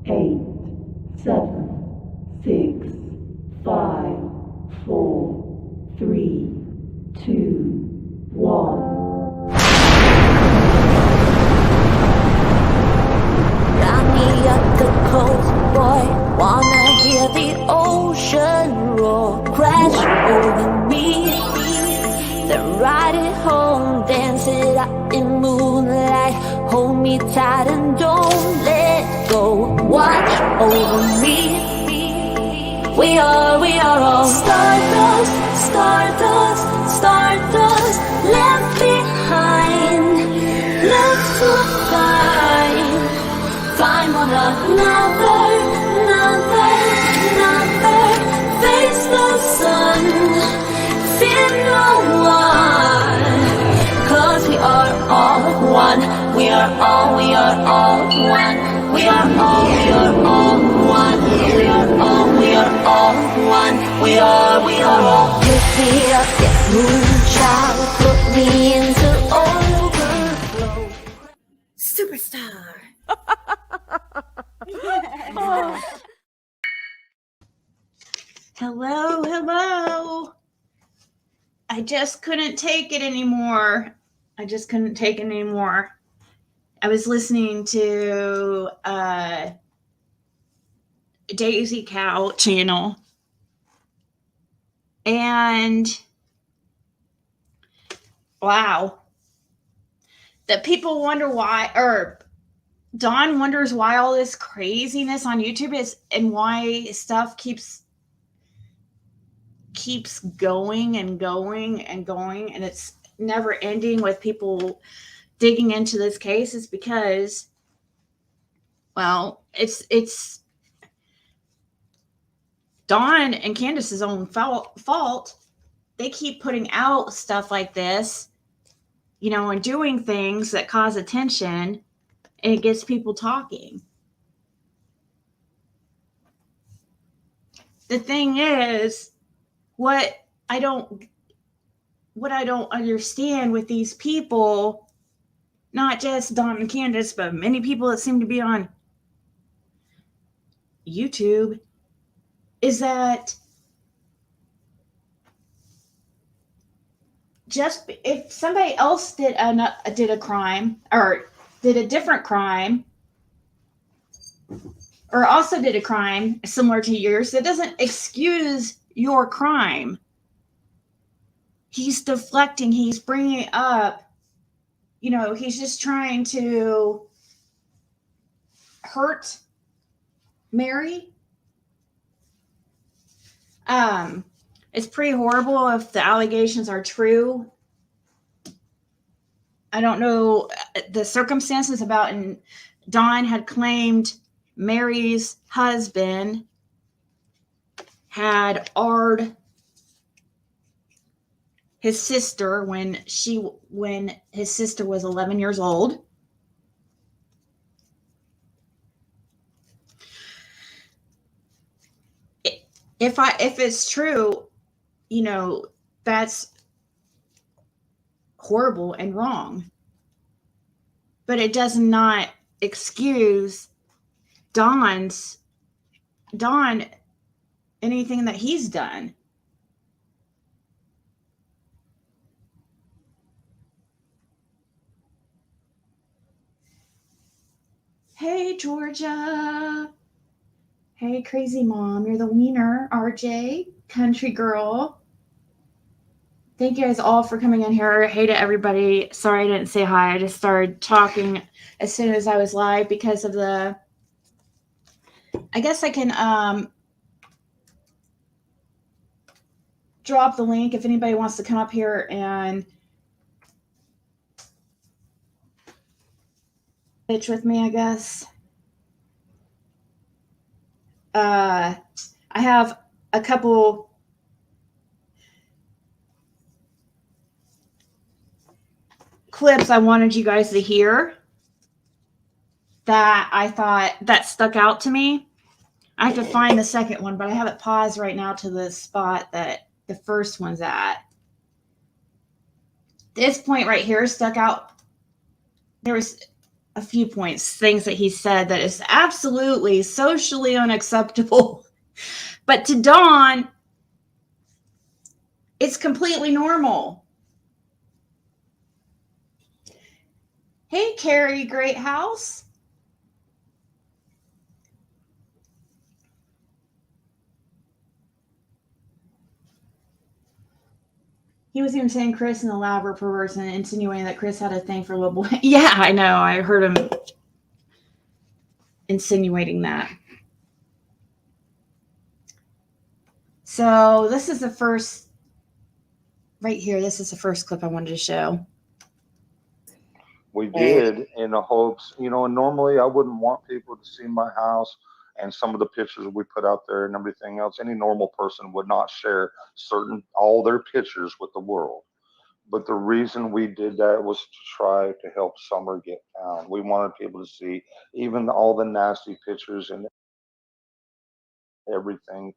8, 7, 6, 5, 4, 3, 2, 1. Got me at the coast, boy. Wanna hear the ocean roar crash over me. Then ride it home, dance it out in moonlight. Hold me tight and don't let go. Watch over me. We are all stardust, stardust, stardust. Left behind, left to find one another, face the sun, fear no one, 'cause we are all one, we are all one, we are all, we are all one, we are all one, we are all. Lift me up, yeah, moonchild, put me into overflow. Superstar. Hello. I just couldn't take it anymore. I was listening to Daisy Cow channel, and wow, that people wonder why, or Dawn wonders why all this craziness on YouTube is, and why stuff keeps going and going and going, and it's never ending with people digging into this case. Is because, well, it's Dawn and Candace's own fault. They keep putting out stuff like this, and doing things that cause attention, and it gets people talking. The thing is, what I don't understand with these people, not just Dawn and Candace, but many people that seem to be on YouTube, is that just if somebody else did a crime, or did a different crime, or also did a crime similar to yours, that doesn't excuse your crime. He's deflecting, he's bringing it up, he's just trying to hurt Mary. It's pretty horrible if the allegations are true. I don't know the circumstances about, and Dawn had claimed Mary's husband had AR'd his sister when his sister was 11 years old. If it's true, that's horrible and wrong. But it does not excuse Dawn anything that he's done. Hey, Georgia. Hey, crazy mom. You're the wiener. RJ, country girl. Thank you guys all for coming in here. Hey to everybody. Sorry I didn't say hi. I just started talking as soon as I was live because of the... I guess I can drop the link if anybody wants to come up here and bitch with me, I guess. I have a couple clips I wanted you guys to hear that I thought that stuck out to me. I have to find the second one, but I have it paused right now to the spot that the first one's at. This point right here stuck out. There was a few points, things that he said that is absolutely socially unacceptable. But to Dawn, it's completely normal. Hey, Carrie Greathouse. He was even saying Chris and the lab were perverse and insinuating that Chris had a thing for little boy. Yeah, I know. I heard him insinuating that. So this is the first, right here, this is the first clip I wanted to show. We did in the hopes, and normally I wouldn't want people to see my house and some of the pictures we put out there and everything else. Any normal person would not share all their pictures with the world. But the reason we did that was to try to help Summer get found. We wanted people to see even all the nasty pictures and everything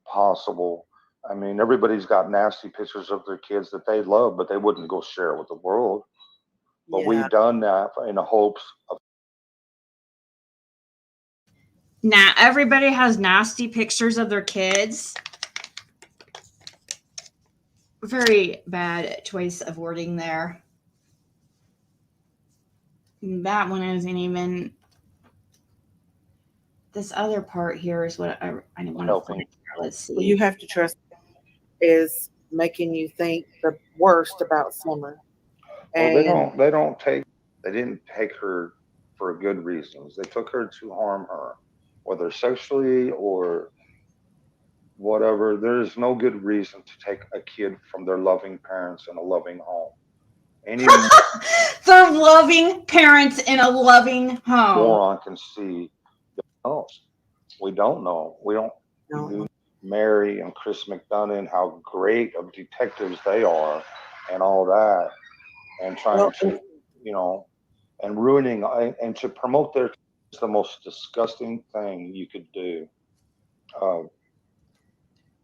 possible. I mean, everybody's got nasty pictures of their kids that they love, but they wouldn't go share it with the world. But we've done that in the hopes of. Now, everybody has nasty pictures of their kids. Very bad choice of wording there. That one isn't even. This other part here is what I want to find. Let's see. Well, you have to trust is making you think the worst about Summer. Well, they didn't take her for good reasons. They took her to harm her, whether sexually or whatever. There's no good reason to take a kid from their loving parents in a loving home. Their loving parents in a loving home. Moron can see. No, we don't know. We don't know Mary and Chris McDonough, how great of detectives they are and all that, and trying to, and ruining and to promote their is the most disgusting thing you could do.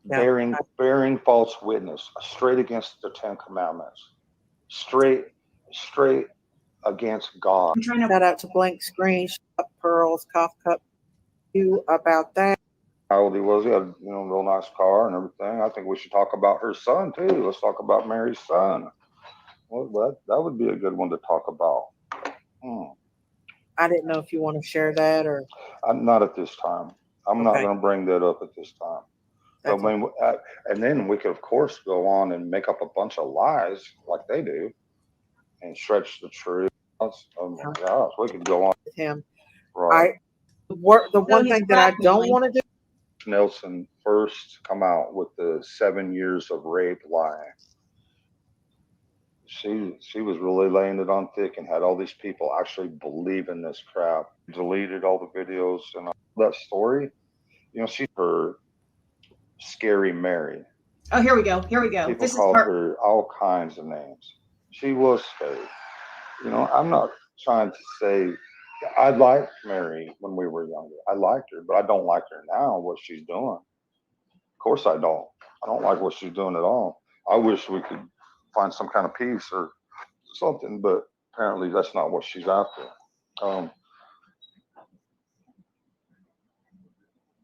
Bearing false witness, straight against the 10 Commandments, straight against God. Shout out to Blank Screen, Pearls, Cough Cup, you about that. How old he was? He had a real nice car and everything. I think we should talk about her son too. Let's talk about Mary's son. Well, that would be a good one to talk about. I didn't know if you want to share that or. Not at this time. I'm not going to bring that up at this time. I mean, and then we could, of course, go on and make up a bunch of lies like they do and stretch the truth. Oh my gosh, we could go on with him. Right. The one thing that I don't want to do. Nelson first come out with the 7 years of rape lie. She was really laying it on thick and had all these people actually believe in this crap. Deleted all the videos and all that story. She's her Scary Mary. Oh, here we go. People called her all kinds of names. She was fake. I'm not trying to say I liked Mary when we were younger. I liked her, but I don't like her now, what she's doing. Of course I don't. I don't like what she's doing at all. I wish we could find some kind of peace or something, but apparently that's not what she's after.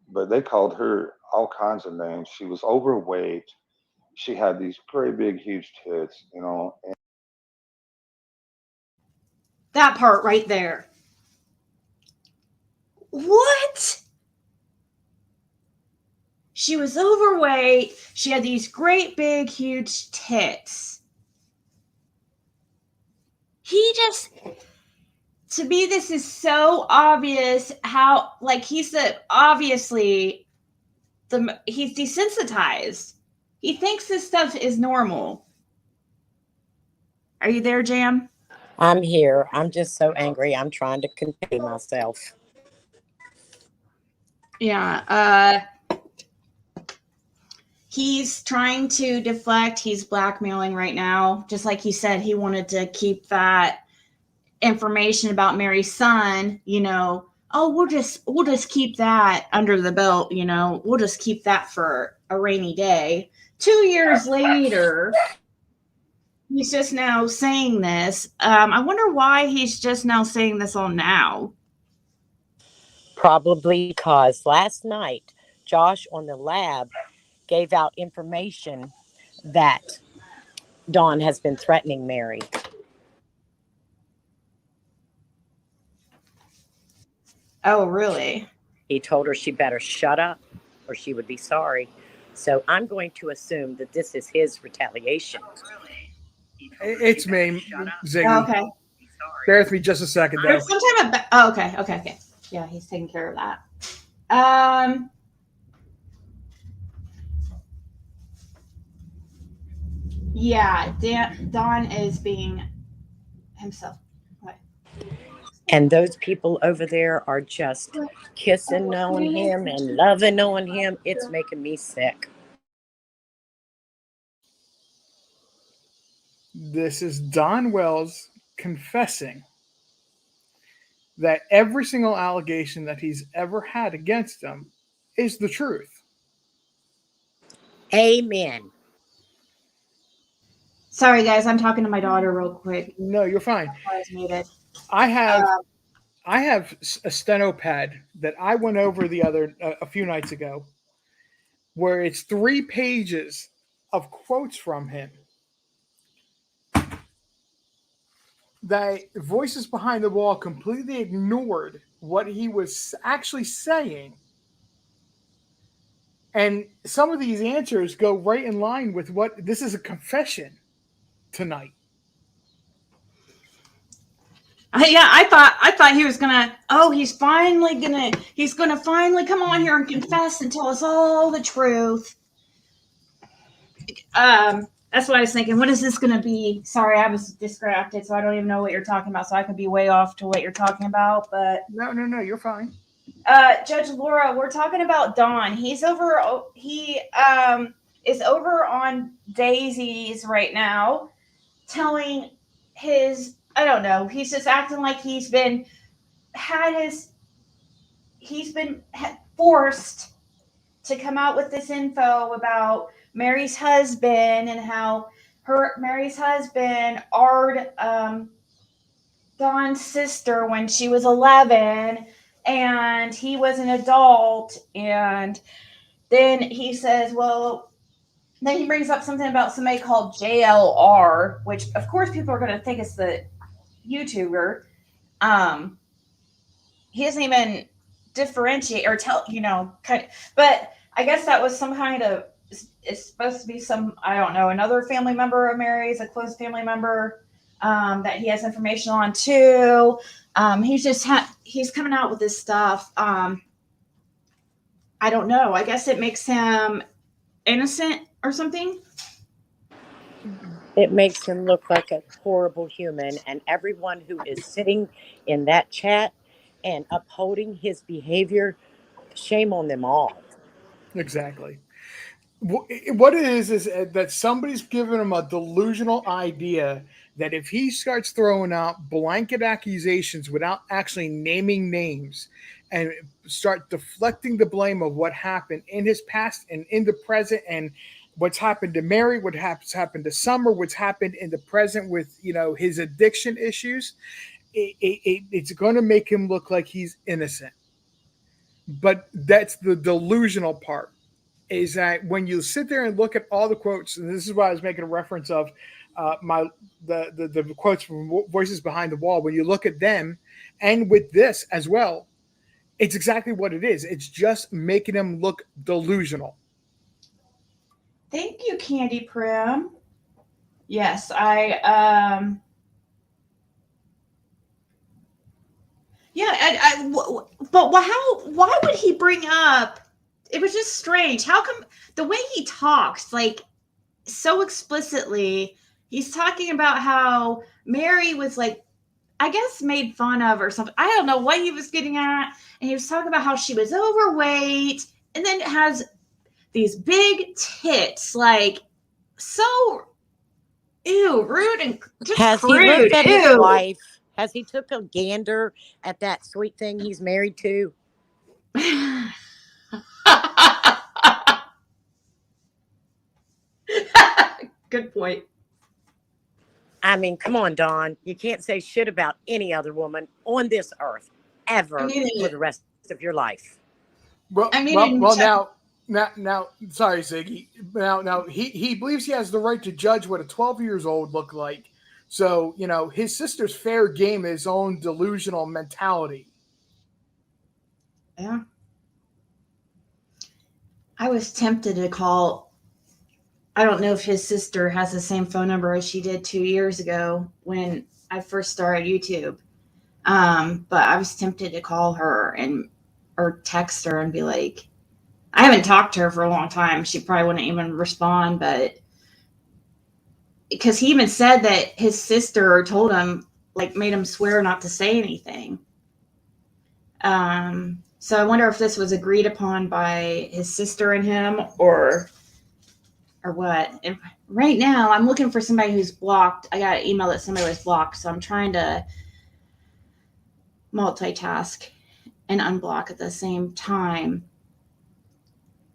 But they called her all kinds of names. She was overweight. She had these very big, huge tits, And that part right there. What? She was overweight. She had these great, big, huge tits. To me, this is so obvious how, like he said, obviously, he's desensitized. He thinks this stuff is normal. Are you there, Jam? I'm here. I'm just so angry. I'm trying to contain myself. Yeah. He's trying to deflect. He's blackmailing right now. Just like he said, he wanted to keep that information about Mary's son, we'll just keep that under the belt, we'll just keep that for a rainy day. 2 years later, he's just now saying this. I wonder why he's just now saying this all now. Probably because last night Josh on the lab gave out information that Dawn has been threatening Mary. Oh, really? He told her she better shut up or she would be sorry. So I'm going to assume that this is his retaliation. It's me, Ziggy. Okay. Bear with me just a second, though. There's some type of. Oh, okay. Yeah, he's taking care of that. Yeah, Don is being himself. What? And those people over there are just kissing on him and loving on him. It's making me sick. This is Don Wells confessing that every single allegation that he's ever had against him is the truth. Amen. Sorry, guys, I'm talking to my daughter real quick. No, you're fine. I was muted. I have a steno pad that I went over a few nights ago, where it's 3 pages of quotes from him. The voices behind the wall completely ignored what he was actually saying. And some of these answers go right in line with what this is a confession tonight. Yeah, I thought he was gonna. Oh, he's gonna finally come on here and confess and tell us all the truth. That's what I was thinking. What is this gonna be? Sorry, I was distracted, so I don't even know what you're talking about. So I could be way off to what you're talking about. But No, you're fine. Judge Laura, we're talking about Don. He's over. He is over on Daisy's right now, telling his. I don't know. He's just acting like he's been forced to come out with this info about Mary's husband and how Mary's husband ard Dawn's sister when she was 11 and he was an adult. And then he says, well, then he brings up something about somebody called JLR, which of course people are going to think it's the YouTuber. He doesn't even differentiate or tell, but I guess that was some kind of, it's supposed to be some, I don't know, another family member of Mary's, a close family member that he has information on too. He's coming out with this stuff. I don't know. I guess it makes him innocent or something. It makes him look like a horrible human, and everyone who is sitting in that chat and upholding his behavior, shame on them all. Exactly. What it is that somebody's given him a delusional idea that if he starts throwing out blanket accusations without actually naming names and start deflecting the blame of what happened in his past and in the present and what's happened to Mary, what happened to Summer, what's happened in the present with his addiction issues, it's going to make him look like he's innocent. But that's the delusional part. Is that when you sit there and look at all the quotes, and this is why I was making a reference of the quotes from Voices Behind the Wall. When you look at them, and with this as well, it's exactly what it is. It's just making them look delusional. Thank you, Candy Prim. Yes, but why would he bring up? It was just strange. How come the way he talks, like so explicitly, he's talking about how Mary was like, I guess made fun of or something. I don't know what he was getting at. And he was talking about how she was overweight and then has these big tits, like so rude and just Has crude. he looked at his Ew. wife? Has he took a gander at that sweet thing he's married to? Good point. I mean, come on, Dawn. You can't say shit about any other woman on this earth I ever mean, for the rest of your life. Well, I mean, well, in well. Now. Sorry, Ziggy. Now, he believes he has the right to judge what a 12 years old look like. So his sister's fair game, his own delusional mentality. yeah. I was tempted to call. I don't know if his sister has the same phone number as she did 2 years ago when I first started YouTube. But I was tempted to call her or text her and be like, I haven't talked to her for a long time. She probably wouldn't even respond, but because he even said that his sister told him, like, made him swear not to say anything. So I wonder if this was agreed upon by his sister and him, or what. And right now, I'm looking for somebody who's blocked. I got an email that somebody was blocked, so I'm trying to multitask and unblock at the same time.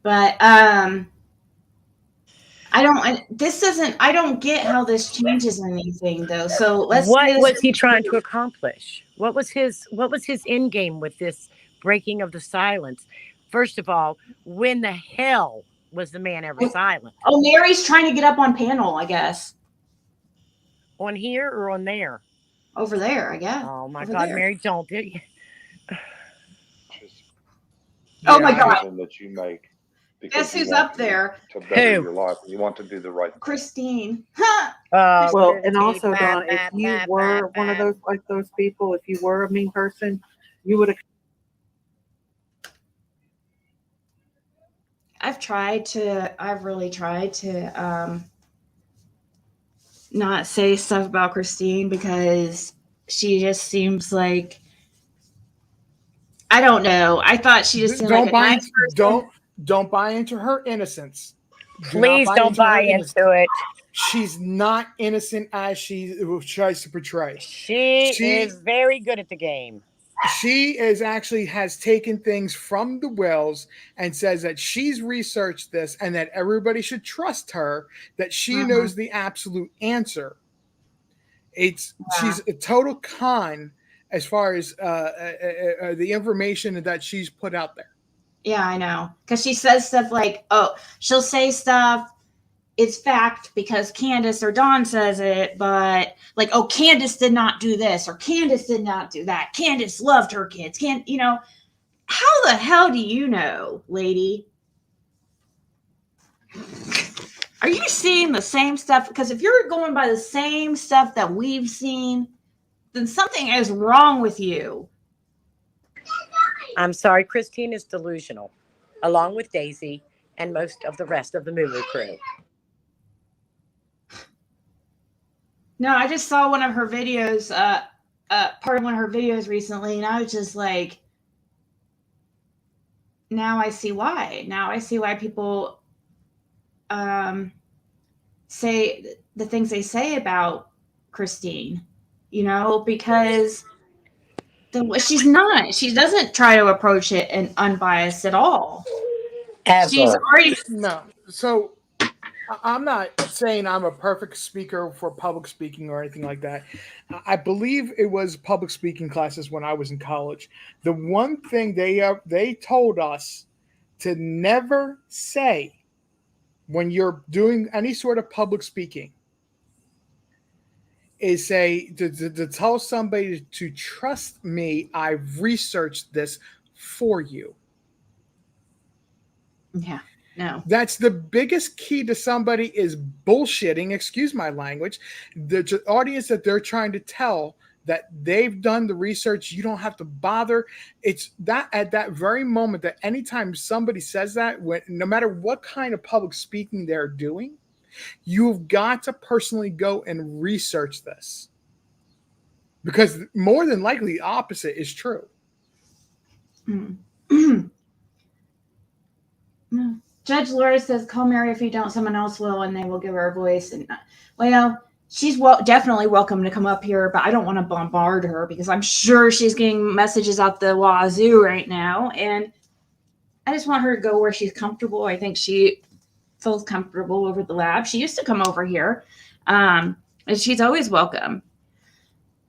But I don't get how this changes anything though. So let's What say was he trying to accomplish? What was his end game with this breaking of the silence? First of all, when the hell was the man ever silent? Oh, Mary's trying to get up on panel, I guess. On here or on there? Over there, I guess. Oh my Over God, there. Mary, don't. Oh my God. That you make Guess you who's want up there? to better Who? your life. You want to do the right thing. Christine. Well, and also, Dawn, if you were one of those people, if you were a mean person, you would have. I've really tried to not say stuff about Christine because she just seems like, I don't know. I thought she just seemed like a nice person. Don't buy into her innocence. Please don't buy into it. She's not innocent as she tries to portray. She is very good at the game. She has taken things from the wells and says that she's researched this and that everybody should trust her, that she knows the absolute answer. She's a total con as far as the information that she's put out there. Yeah, I know. Because she says stuff like, she'll say stuff, it's fact because Candace or Dawn says it, but like, Candace did not do this or Candace did not do that. Candace loved her kids. How the hell do you know, lady? Are you seeing the same stuff? Because if you're going by the same stuff that we've seen, then something is wrong with you. I'm sorry, Christine is delusional, along with Daisy and most of the rest of the Moo crew. No, I just saw one of her videos, part of one of her videos recently, and I was just like, now I see why. Now I see why people say the things they say about Christine, because she doesn't try to approach it and unbiased at all. Ever. She's already no. So I'm not saying I'm a perfect speaker for public speaking or anything like that. I believe it was public speaking classes when I was in college. The one thing they told us to never say when you're doing any sort of public speaking is to tell somebody to trust me. I've researched this for you. Yeah. No. That's the biggest key to somebody is bullshitting, excuse my language, the audience that they're trying to tell that they've done the research. You don't have to bother. It's that at that very moment that anytime somebody says that, no matter what kind of public speaking they're doing, you've got to personally go and research this. Because more than likely the opposite is true. Judge Laura says, call Mary if you don't, someone else will, and they will give her a voice. And she's definitely welcome to come up here, but I don't want to bombard her because I'm sure she's getting messages out the wazoo right now. And I just want her to go where she's comfortable. I think she feels comfortable over the lab. She used to come over here. And she's always welcome.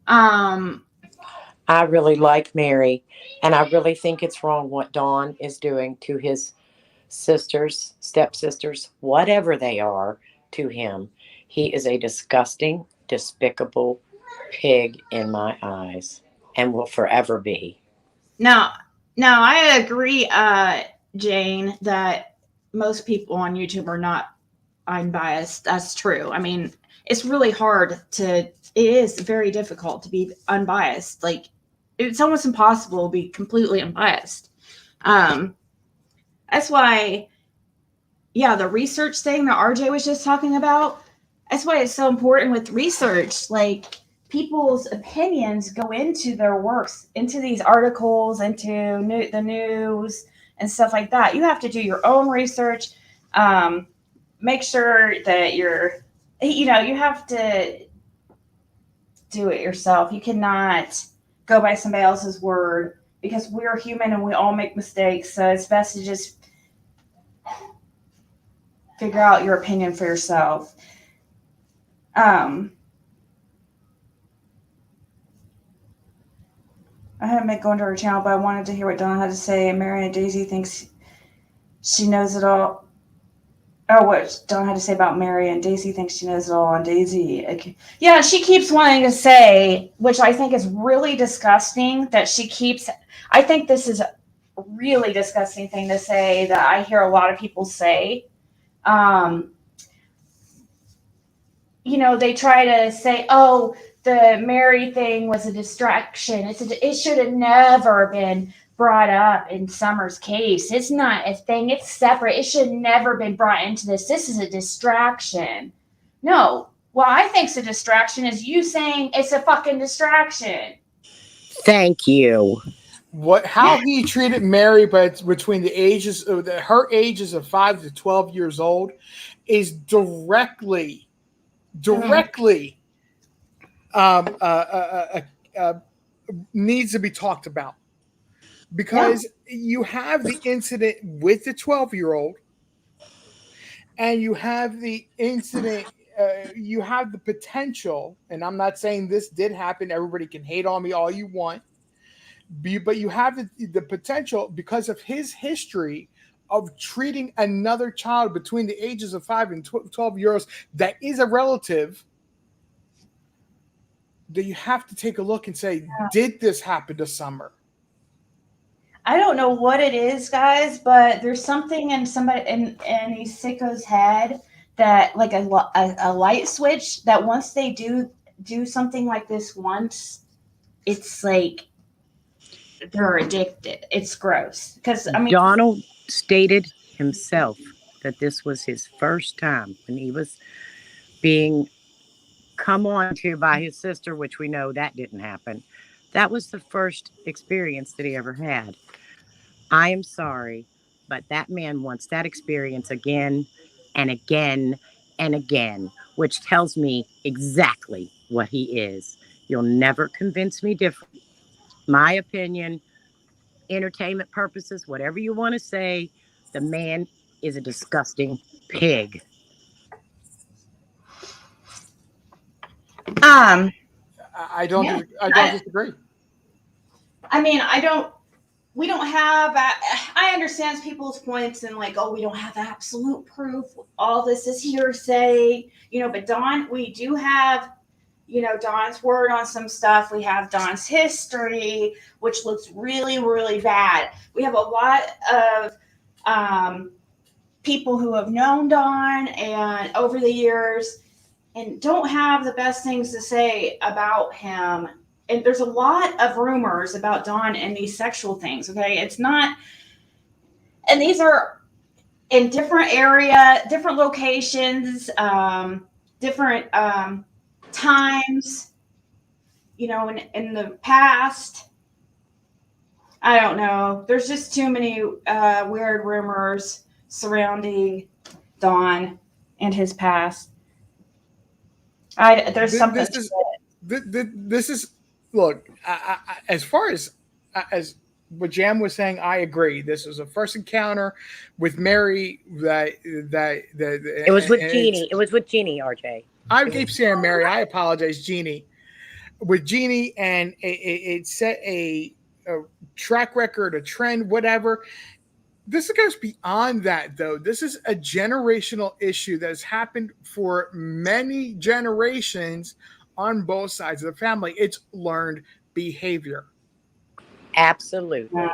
I really like Mary, and I really think it's wrong what Don is doing to his sisters, stepsisters, whatever they are to him. He is a disgusting, despicable pig in my eyes and will forever be. Now, I agree, Jane, that most people on YouTube are not unbiased. That's true. I mean, it's really hard to, it is very difficult to be unbiased. Like, it's almost impossible to be completely unbiased. That's why, yeah, the research thing that RJ was just talking about, that's why it's so important with research. Like, people's opinions go into their works, into these articles, into the news and stuff like that. You have to do your own research. Make sure that you have to do it yourself. You cannot go by somebody else's word, because we're human and we all make mistakes. So it's best to just figure out your opinion for yourself. I haven't been going to her channel, but I wanted to hear what Donna had to say. Mary and Daisy thinks she knows it all. Oh, what Donna had to say about Mary, and Daisy thinks she knows it all on Daisy. Okay. Yeah, she keeps wanting to say, which I think is really disgusting, that she keeps, I think this is a really disgusting thing to say that I hear a lot of people say. They try to say, oh, the Mary thing was a distraction. It should have never been brought up in Summer's case. It's not a thing. It's separate. It should never been brought into this. This is a distraction. No. What I think's a distraction is you saying it's a fucking distraction. Thank you. How he treated Mary, but between the ages of her ages of 5 to 12 years old, is directly needs to be talked about, because you have the incident with the 12-year-old, and you have the incident. You have the potential, and I'm not saying this did happen. Everybody can hate on me all you want, but you have the potential, because of his history of treating another child between the ages of 5 and 12 years that is a relative, that you have to take a look and say, did this happen to Summer? I don't know what it is, guys, but there's something in somebody in these sickos' head, that like a light switch, that once they do something like this once, it's like they're addicted. It's gross. Because I mean, Donald stated himself that this was his first time when he was being come on to by his sister, which we know that didn't happen. That was the first experience that he ever had. I am sorry, but that man wants that experience again and again and again, which tells me exactly what he is. You'll never convince me different. My opinion, entertainment purposes, whatever you want to say, the man is a disgusting pig. I don't disagree. I mean, we don't have, I understand people's points, and like, oh, we don't have absolute proof. All this is hearsay, but Don, we do have, Don's word on some stuff. We have Don's history, which looks really, really bad. We have a lot of people who have known Don and over the years, and don't have the best things to say about him. And there's a lot of rumors about Don and these sexual things. Okay. It's not, and these are in different different locations, different times, in the past. I don't know. There's just too many weird rumors surrounding Don and his past. There's something. This is look. As far as what Jam was saying, I agree. This was a first encounter with Mary. It was with Jeannie. It was with Jeannie, RJ. I keep saying Mary. I apologize, Jeannie. With Jeannie, and it set a track record, a trend, whatever. This goes beyond that, though. This is a generational issue that has happened for many generations on both sides of the family. It's learned behavior. Absolutely.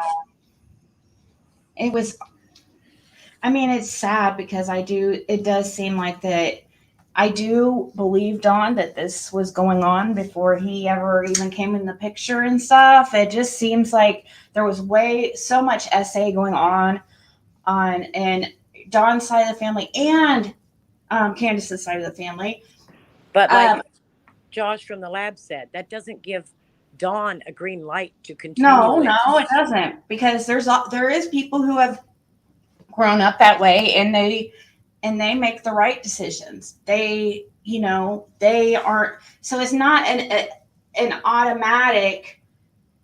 It was, I mean, it's sad because it does seem like that. I do believe, Dawn, that this was going on before he ever even came in the picture and stuff. It just seems like there was so much SA going on and Dawn's side of the family and Candace's side of the family. But like Josh from the lab said, that doesn't give Dawn a green light to continue. No, it doesn't, because there is people who have grown up that way and they make the right decisions. They aren't. So it's not an automatic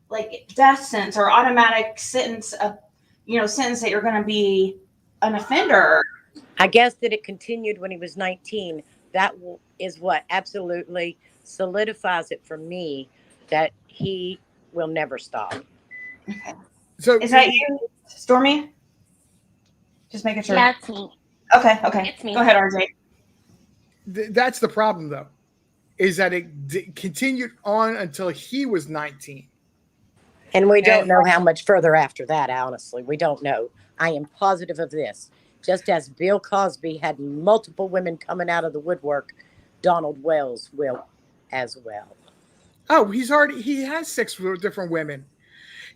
like death sentence or automatic sentence sentence that you're going to be an offender. I guess that it continued when he was 19. That is what absolutely solidifies it for me that he will never stop. Okay. So is that you, Stormy? Just making sure. Yeah, it's me. Okay. It's me. Go ahead, RJ. That's the problem, though, is that it continued on until he was 19. And we don't know how much further after that, honestly. We don't know. I am positive of this. Just as Bill Cosby had multiple women coming out of the woodwork, Donald Wells will as well. Oh, he has 6 different women.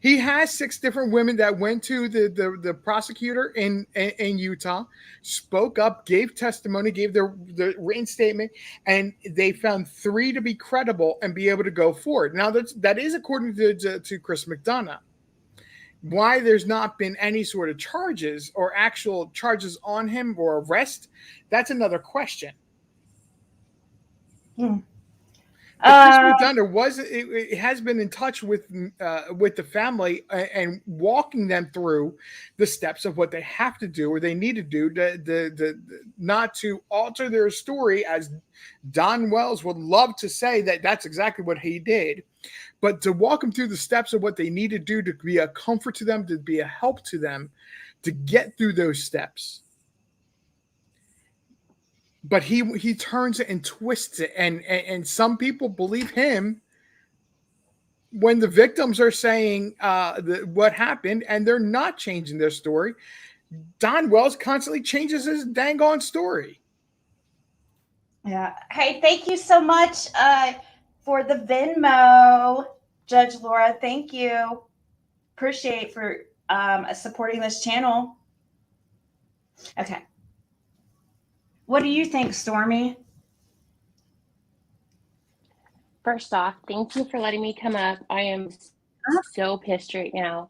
He has 6 different women that went to the prosecutor in Utah, spoke up, gave testimony, gave their written statement, and they found 3 to be credible and be able to go forward. Now that is according to Chris McDonough. Why there's not been any sort of charges or actual charges on him or arrest, that's another question. Chris McDonough it has been in touch with the family and walking them through the steps of what they have to do or they need to do to not to alter their story, as Don Wells would love to say that's exactly what he did, but to walk them through the steps of what they need to do to be a comfort to them, to be a help to them, to get through those steps. But he turns it and twists it, and some people believe him when the victims are saying what happened, and they're not changing their story. Don Wells constantly changes his dang on story. Yeah. Hey, thank you so much for the Venmo, Judge Laura. Thank you. Appreciate for supporting this channel. Okay. What do you think, Stormy? First off, thank you for letting me come up. I am so pissed right now.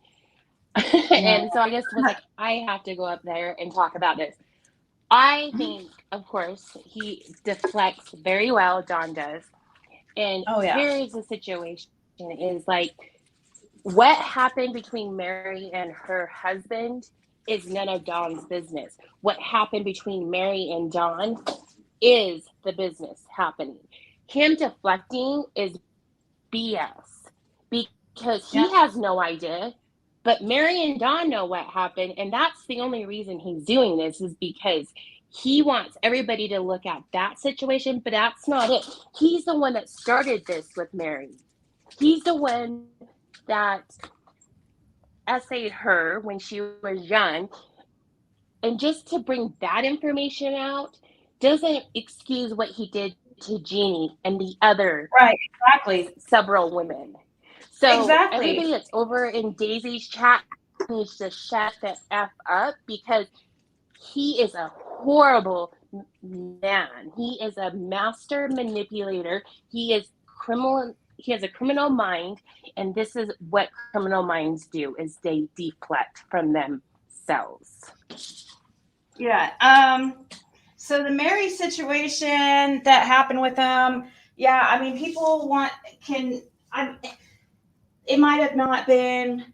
And so I just was like, I have to go up there and talk about this. I think, of course, he deflects very well, Don does. And here is the situation, is like, what happened between Mary and her husband is none of Don's business. What happened between Mary and Don is the business happening. Him deflecting is BS because he has no idea, but Mary and Don know what happened, and that's the only reason he's doing this, is because he wants everybody to look at that situation, but that's not it. He's the one that started this with Mary. He's the one that essayed her when she was young, and just to bring that information out doesn't excuse what he did to Jeannie and the other several women. So everybody that's over in Daisy's chat needs to shut the F up, because he is a horrible man. He is a master manipulator. He is criminal. He has a criminal mind, and this is what criminal minds do, is they deflect from themselves. Yeah. So the Mary situation that happened with them, I mean, people it might have not been,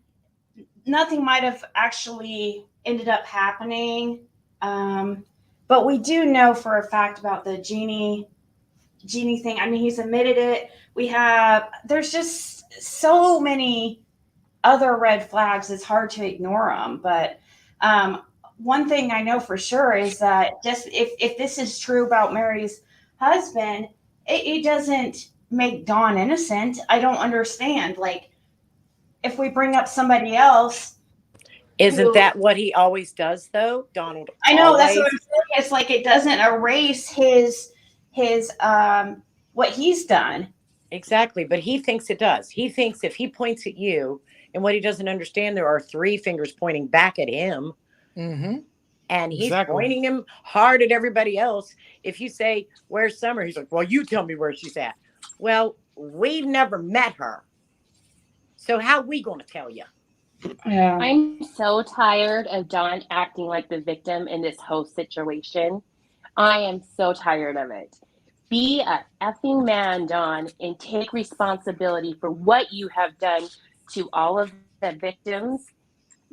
nothing might have actually ended up happening. But we do know for a fact about the Jeannie Jeannie thing. I mean, he's admitted it. There's just so many other red flags. It's hard to ignore them. But one thing I know for sure is that just if this is true about Mary's husband, it doesn't make Dawn innocent. I don't understand. Like, if we bring up somebody else, Isn't that what he always does, though, Donald? I know that's what Always. I'm saying. It's like it doesn't erase his what he's done. Exactly, but he thinks it does. He thinks if he points at you, and what he doesn't understand, there are 3 fingers pointing back at him. Mm-hmm. And he's pointing him hard at everybody else. If you say, "Where's Summer?" He's like, "Well, you tell me where she's at." Well, we've never met her. So how we going to tell you? Yeah. I'm so tired of Dawn acting like the victim in this whole situation. I am so tired of it. Be a effing man, Dawn, and take responsibility for what you have done to all of the victims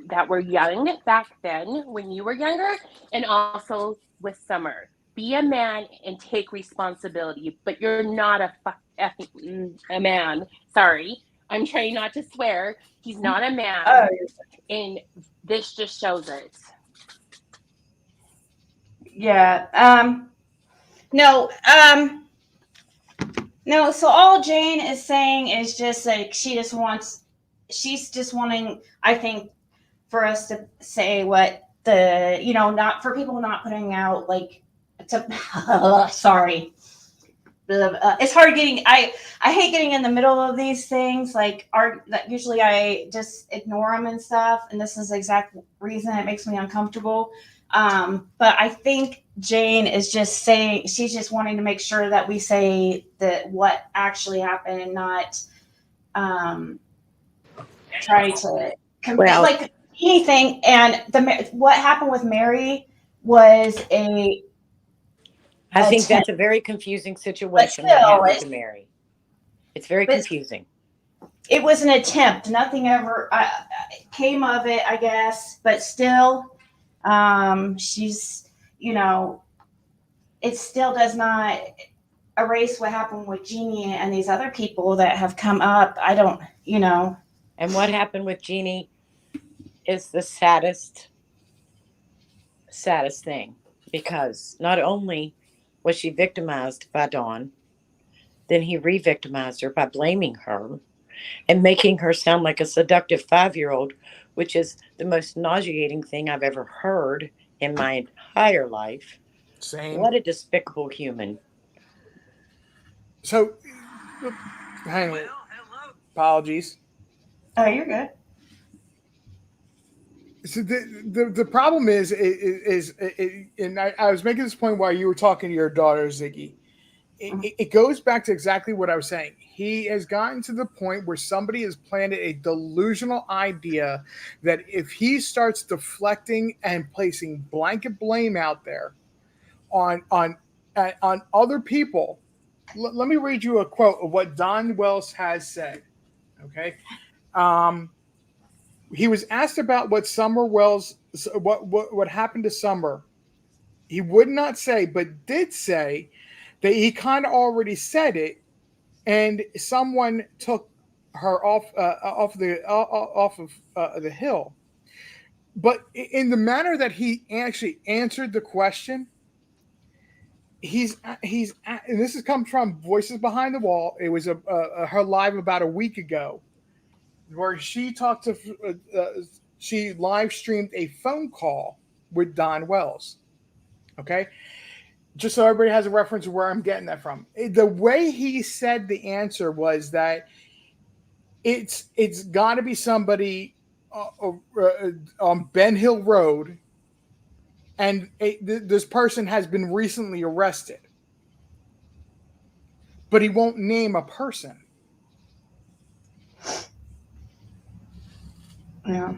that were young back then when you were younger, and also with Summer. Be a man and take responsibility, but you're not a man. Sorry, I'm trying not to swear. He's not a man, and this just shows it. Yeah. No. No. So all Jane is saying is just like she's just wanting, I think, for us to say what not for people not putting out like sorry. It's hard getting. I hate getting in the middle of these things. Like, usually I just ignore them and stuff. And this is the exact reason it makes me uncomfortable. But I think Jane is just saying she's just wanting to make sure that we say that what actually happened and not try to like anything. And what happened with Mary was I think that's a very confusing situation. What happened to Mary? It's very confusing. It was an attempt. Nothing ever came of it, I guess. But still, she's, it still does not erase what happened with Jeannie and these other people that have come up. I don't, And what happened with Jeannie is the saddest thing, because not only was she victimized by Dawn, then he re-victimized her by blaming her and making her sound like a seductive 5-year-old, which is the most nauseating thing I've ever heard in my entire life. Same. What a despicable human. So, hang on. Apologies. Oh, you're good. So the problem is and I was making this point while you were talking to your daughter, Ziggy. It goes back to exactly what I was saying. He has gotten to the point where somebody has planted a delusional idea that if he starts deflecting and placing blanket blame out there on other people, let me read you a quote of what Don Wells has said. Okay. He was asked about what happened to Summer. He would not say, but did say that he kind of already said it, and someone took her off of the hill. But in the manner that he actually answered the question, he's and this has come from Voices Behind the Wall. It was her live about a week ago, where she talked to she live streamed a phone call with Don Wells. Okay, just so everybody has a reference of where I'm getting that from. The way he said the answer was that it's got to be somebody on Ben Hill Road, and this person has been recently arrested, but he won't name a person. Yeah.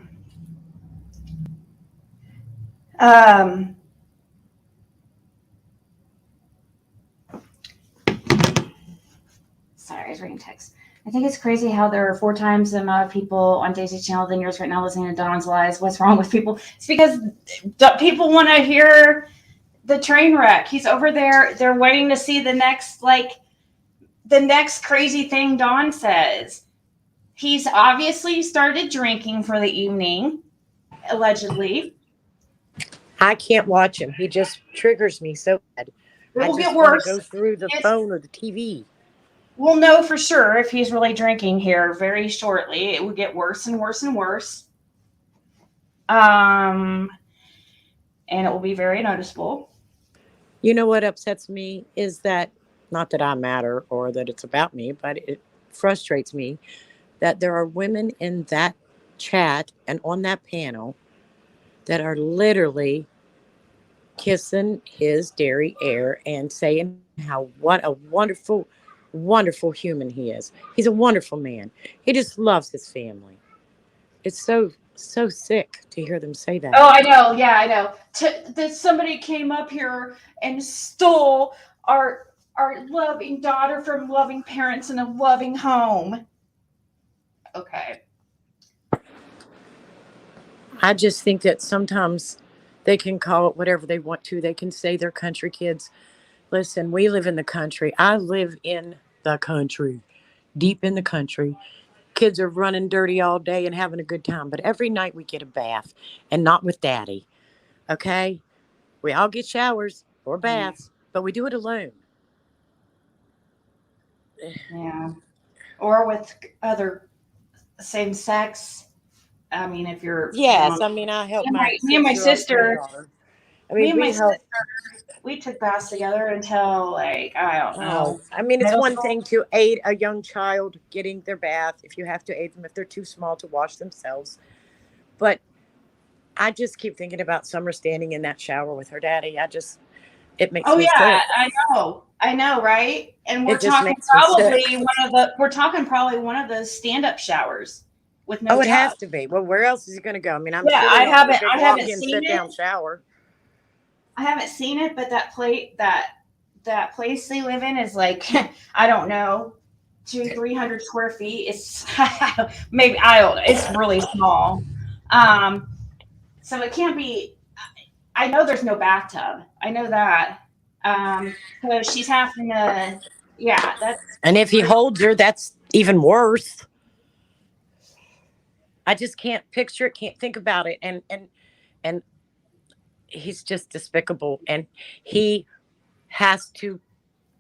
Sorry, I was reading text. I think it's crazy how there are 4 times the amount of people on Daisy's channel than yours right now listening to Don's lies. What's wrong with people? It's because people want to hear the train wreck. He's over there. They're waiting to see the next crazy thing Dawn says. He's obviously started drinking for the evening, allegedly. I can't watch him. He just triggers me so bad. It I will get just want to worse. go through the phone or the TV. We'll know for sure if he's really drinking here very shortly. It will get worse and worse and worse. And it will be very noticeable. You know what upsets me is that, not that I matter or that it's about me, but it frustrates me that there are women in that chat and on that panel that are literally kissing his derriere and saying how what a wonderful, wonderful human he is. He's a wonderful man. He just loves his family. It's so sick to hear them say that. Oh, I know. Yeah, I know. That somebody came up here and stole our loving daughter from loving parents in a loving home. Okay. I just think that sometimes they can call it whatever they want to. They can say they're country kids. Listen, we live in the country. I live in the country, deep in the country. Kids are running dirty all day and having a good time, but every night we get a bath, and not with daddy. Okay? We all get showers or baths, but we do it alone. Yeah. Or with other same sex. I mean, if you're Yes, I mean, I help my me and my 6-year-old sister, granddaughter. I mean, we help. we took baths together until I don't know. I mean, it's Middle one school. thing to aid a young child getting their bath if you have to aid them if they're too small to wash themselves. But I just keep thinking about Summer standing in that shower with her daddy. It makes me sick. I know, right? And It just makes me sick. we're talking probably one of those stand-up showers with no Oh, it tub. has to be. Well, where else is he going to go? I mean, I'm Yeah, sure I they don't have a haven't big I haven't walk-in seen sit-down it. shower. I haven't seen it, but that place they live in is like I don't know, 200-300 square feet. It's maybe I don't know. It's really small. So it can't be. I know there's no bathtub. I know that. So she's having to. Yeah, that's And if he holds her, that's even worse. I just can't picture it, can't think about it. And he's just despicable. And he has to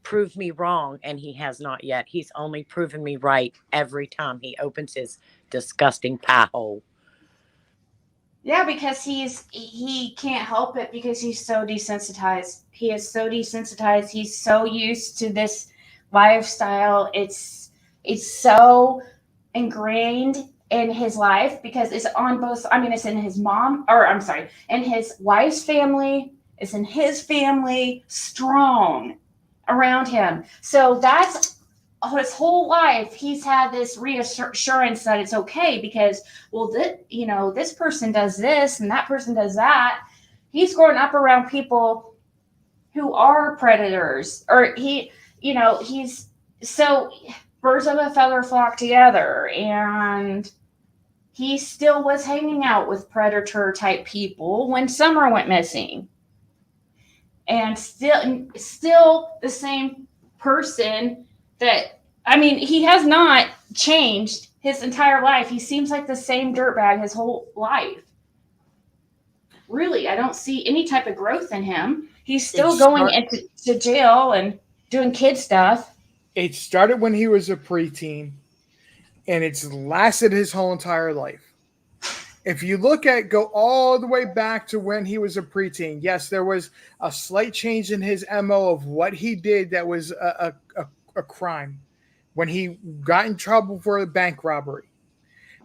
prove me wrong, and he has not yet. He's only proven me right every time he opens his disgusting pie hole. yeah, because he can't help it because he's so desensitized. He is so desensitized. He's so used to this lifestyle. It's so ingrained in his life because it's on both. I mean, it's in his mom, or I'm sorry, in his wife's family. It's in his family, strong around him. So that's his whole life. He's had this reassurance that it's okay because, well, this person does this and that person does that. He's growing up around people who are predators, or he's so birds of a feather flock together, and he still was hanging out with predator type people when Summer went missing, and still the same person that, I mean, he has not changed his entire life. He seems like the same dirtbag his whole life. Really, I don't see any type of growth in him. He's still going into jail and doing kid stuff. It started when he was a preteen, and it's lasted his whole entire life. If you go all the way back to when he was a preteen, yes, there was a slight change in his MO of what he did that was a crime when he got in trouble for a bank robbery.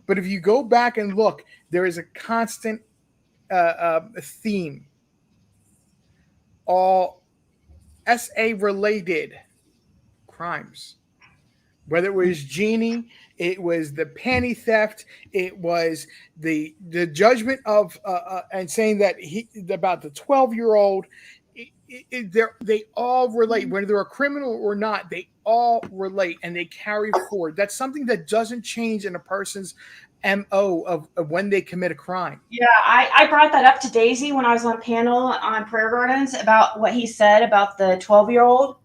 But if you go back and look, there is a constant theme. All SA-related crimes. Whether it was Jeannie, it was the panty theft, it was the judgment of and saying that about the 12-year-old. They all relate, whether they're a criminal or not. They all relate and they carry forward. That's something that doesn't change in a person's MO of when they commit a crime. Yeah, I brought that up to Daisy when I was on panel on Prayer Gardens about what he said about the 12-year-old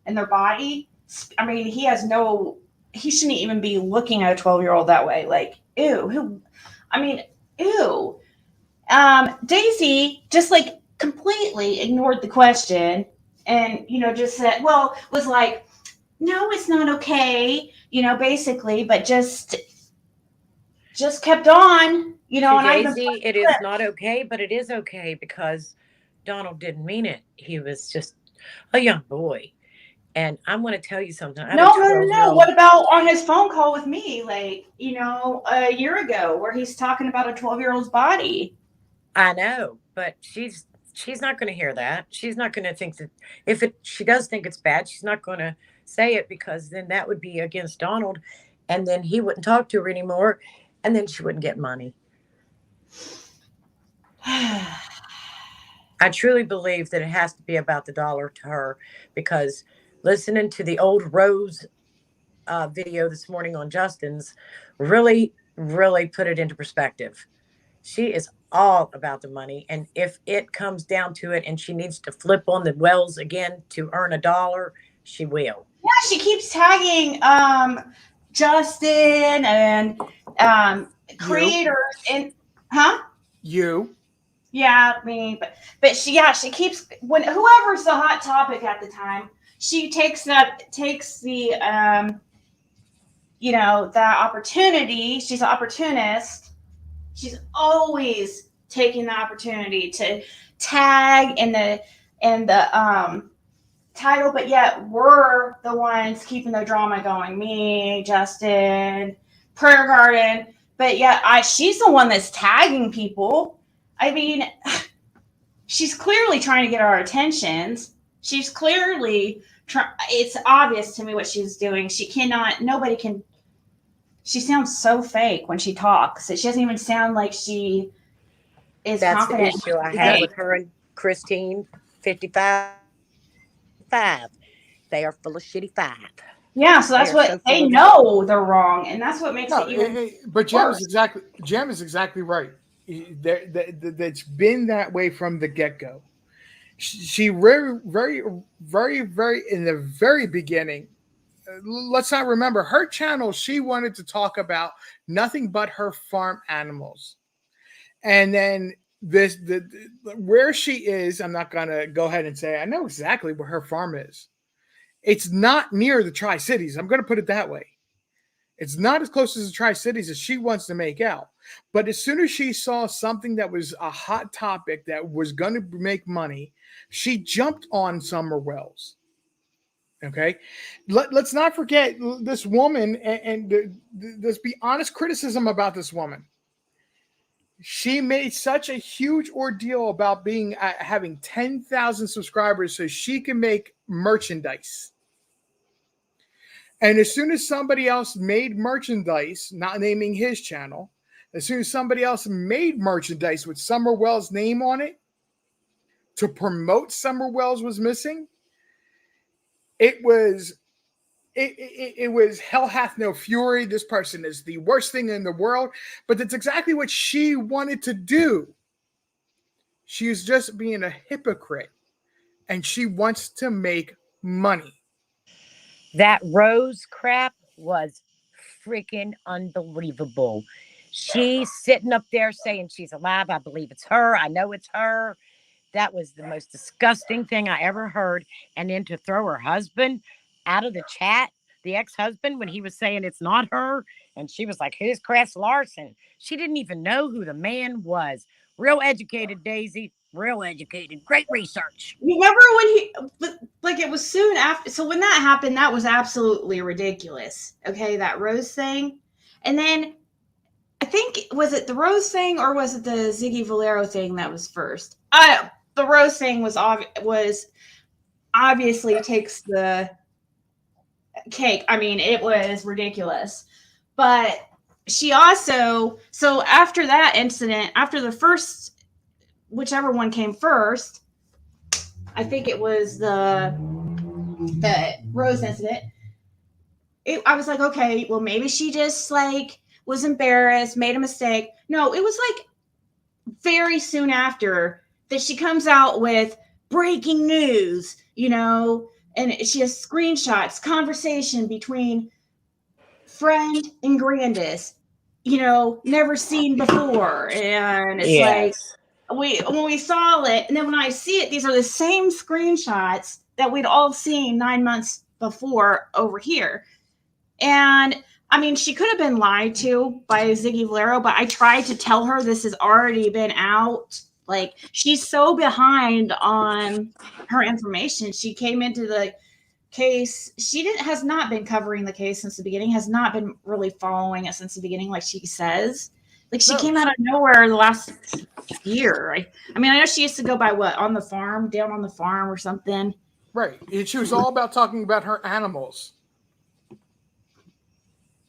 and their body. I mean, he shouldn't even be looking at a 12-year-old that way. Like, ew. Ew. Daisy just like completely ignored the question and, just said, was like, no, it's not okay, basically, but just kept on, and I Daisy, it is not okay, but it is okay because Donald didn't mean it. He was just a young boy. And I'm going to tell you something. I have a No. 12-year-old. What about on his phone call with me, like, a year ago, where he's talking about a 12-year-old's body? I know, but she's not going to hear that. She's not going to think that she does think it's bad, she's not going to say it because then that would be against Donald, and then he wouldn't talk to her anymore, and then she wouldn't get money. I truly believe that it has to be about the dollar to her because listening to the old Rose video this morning on Justin's really, really put it into perspective. She is all about the money. And if it comes down to it and she needs to flip on the wells again to earn $1, she will. Yeah, she keeps tagging Justin and creators and You. Yeah, me, but she keeps when whoever's the hot topic at the time, she takes the that opportunity. She's an opportunist. She's always taking the opportunity to tag in the title, but yet we're the ones keeping the drama going. Me, Justin, Prayer Garden, but yet she's the one that's tagging people. I mean, she's clearly trying to get our attentions. She's clearly it's obvious to me what she's doing. Nobody can. She sounds so fake when she talks. She doesn't even sound like she is confident. That's the issue I had with her and Christine 55. They are full of shitty five. Yeah, so that's what they know they're wrong, and that's what makes it even. But Jem is exactly right. That's been that way from the get-go. She very, very, very, very in the very beginning. Let's not remember her channel. She wanted to talk about nothing but her farm animals, and then where she is. I'm not gonna go ahead and say I know exactly where her farm is. It's not near the Tri-Cities. I'm going to put it that way. It's not as close as the Tri-Cities as she wants to make out. But as soon as she saw something that was a hot topic that was going to make money, she jumped on Summer Wells. Okay? Let's not forget this woman and let's be honest criticism about this woman. She made such a huge ordeal about having 10,000 subscribers so she can make merchandise. And as soon as somebody else made merchandise, not naming his channel, as soon as somebody else made merchandise with Summer Wells' name on it to promote Summer Wells was missing, it was hell hath no fury. This person is the worst thing in the world. But that's exactly what she wanted to do. She's just being a hypocrite. And she wants to make money. That Rose crap was freaking unbelievable. She's sitting up there saying she's alive. I believe it's her. I know it's her. That was the most disgusting thing I ever heard. And then to throw her husband out of the chat, the ex-husband, when he was saying it's not her, and she was like, who's Chris Larson? She didn't even know who the man was. Real educated, Daisy. Real educated. Great research. Remember when it was soon after. So when that happened, that was absolutely ridiculous. Okay, that Rose thing. And then I think, was it the Rose thing or was it the Ziggy Valero thing that was first? The Rose thing was obviously takes the cake. I mean, it was ridiculous. But she also, so after that incident, after the first, whichever one came first, I think it was the Rose incident. I was like, okay, well, maybe she just like was embarrassed, made a mistake. No, it was like very soon after that she comes out with breaking news, you know, and she has screenshots, conversation between friend and Grandis, you know, never seen before. And it's like, Yes. when we saw it, and then when I see it, these are the same screenshots that we'd all seen 9 months before over here. And I mean, she could have been lied to by Ziggy Valero, but I tried to tell her this has already been out. Like, she's so behind on her information. She came into the case. Has not been covering the case since the beginning, has not been really following it since the beginning, like she says. Like, she came out of nowhere the last year. I mean, I know she used to go by what, on the farm, down on the farm or something. Right. And she was all about talking about her animals.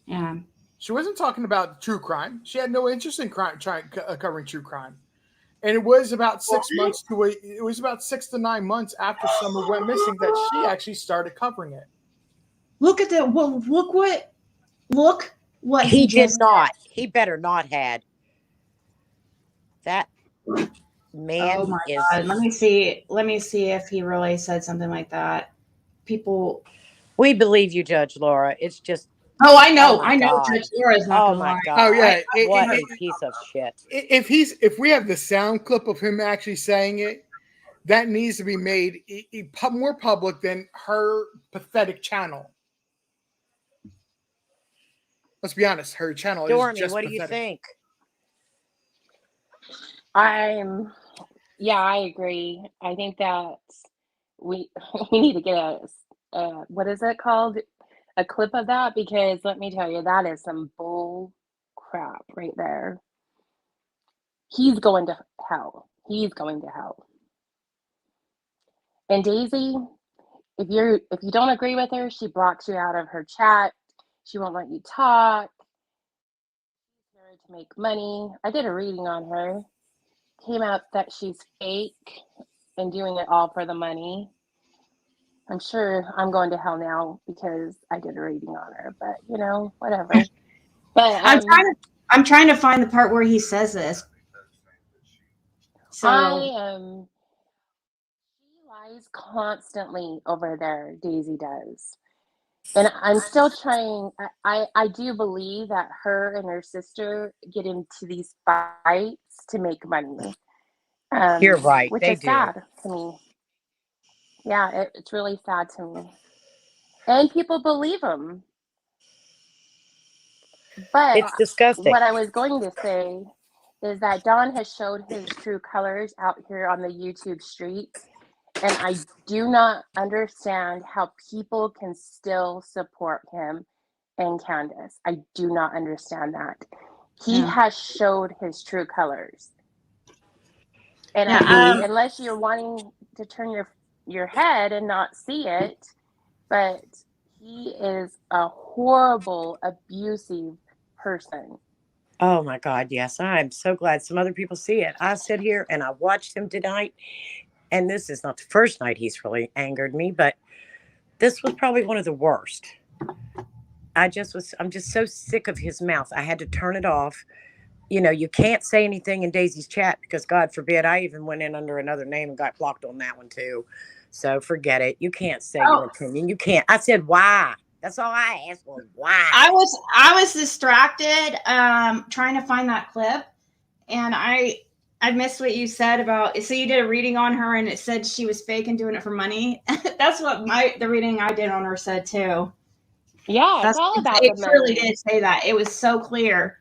Yeah. She wasn't talking about true crime. She had no interest in covering true crime. And it was about 6 months it was about 6 to 9 months after Summer went missing that she actually started covering it. Look at that. Well, look what He did just not. He better not had. That man Oh my is. God. Let me see if he really said something like that. People. We believe you, Judge Laura. It's just. Oh, I know. Oh I know God. Judge Laura's not Oh going to my lie. God. Oh yeah. What a piece of shit. If we have the sound clip of him actually saying it, that needs to be made more public than her pathetic channel. Let's be honest, her channel Stormy, is just what pathetic. do you think? I agree. I think that we need to get a what is it called? A clip of that, because let me tell you, that is some bull crap right there. He's going to hell. He's going to hell. And Daisy, if you don't agree with her, she blocks you out of her chat. She won't let you talk. She's here to make money. I did a reading on her. Came out that she's fake and doing it all for the money. I'm sure I'm going to hell now because I did a reading on her, but you know, whatever. But I'm trying to find the part where he says this. So she lies constantly over there, Daisy does. And I'm still trying. I do believe that her and her sister get into these fights to make money. You're right. Which They is do. sad to me. Yeah, it's really sad to me. And people believe them. But It's disgusting. what I was going to say is that Don has showed his true colors out here on the YouTube streets. And I do not understand how people can still support him and Candace. I do not understand that. He has showed his true colors. And unless you're wanting to turn your head and not see it, but he is a horrible, abusive person. Oh my God, yes. I'm so glad some other people see it. I sit here and I watched him tonight, and this is not the first night he's really angered me, but this was probably one of the worst. I'm just so sick of his mouth. I had to turn it off. You know, you can't say anything in Daisy's chat because God forbid, I even went in under another name and got blocked on that one too. So forget it. You can't say your opinion. You can't. I said, why? That's all I asked was why. I was distracted trying to find that clip, and I missed what you said about. So you did a reading on her, and it said she was fake and doing it for money. That's what the reading I did on her said too. Yeah, it's all about it the money. truly did say that. It was so clear.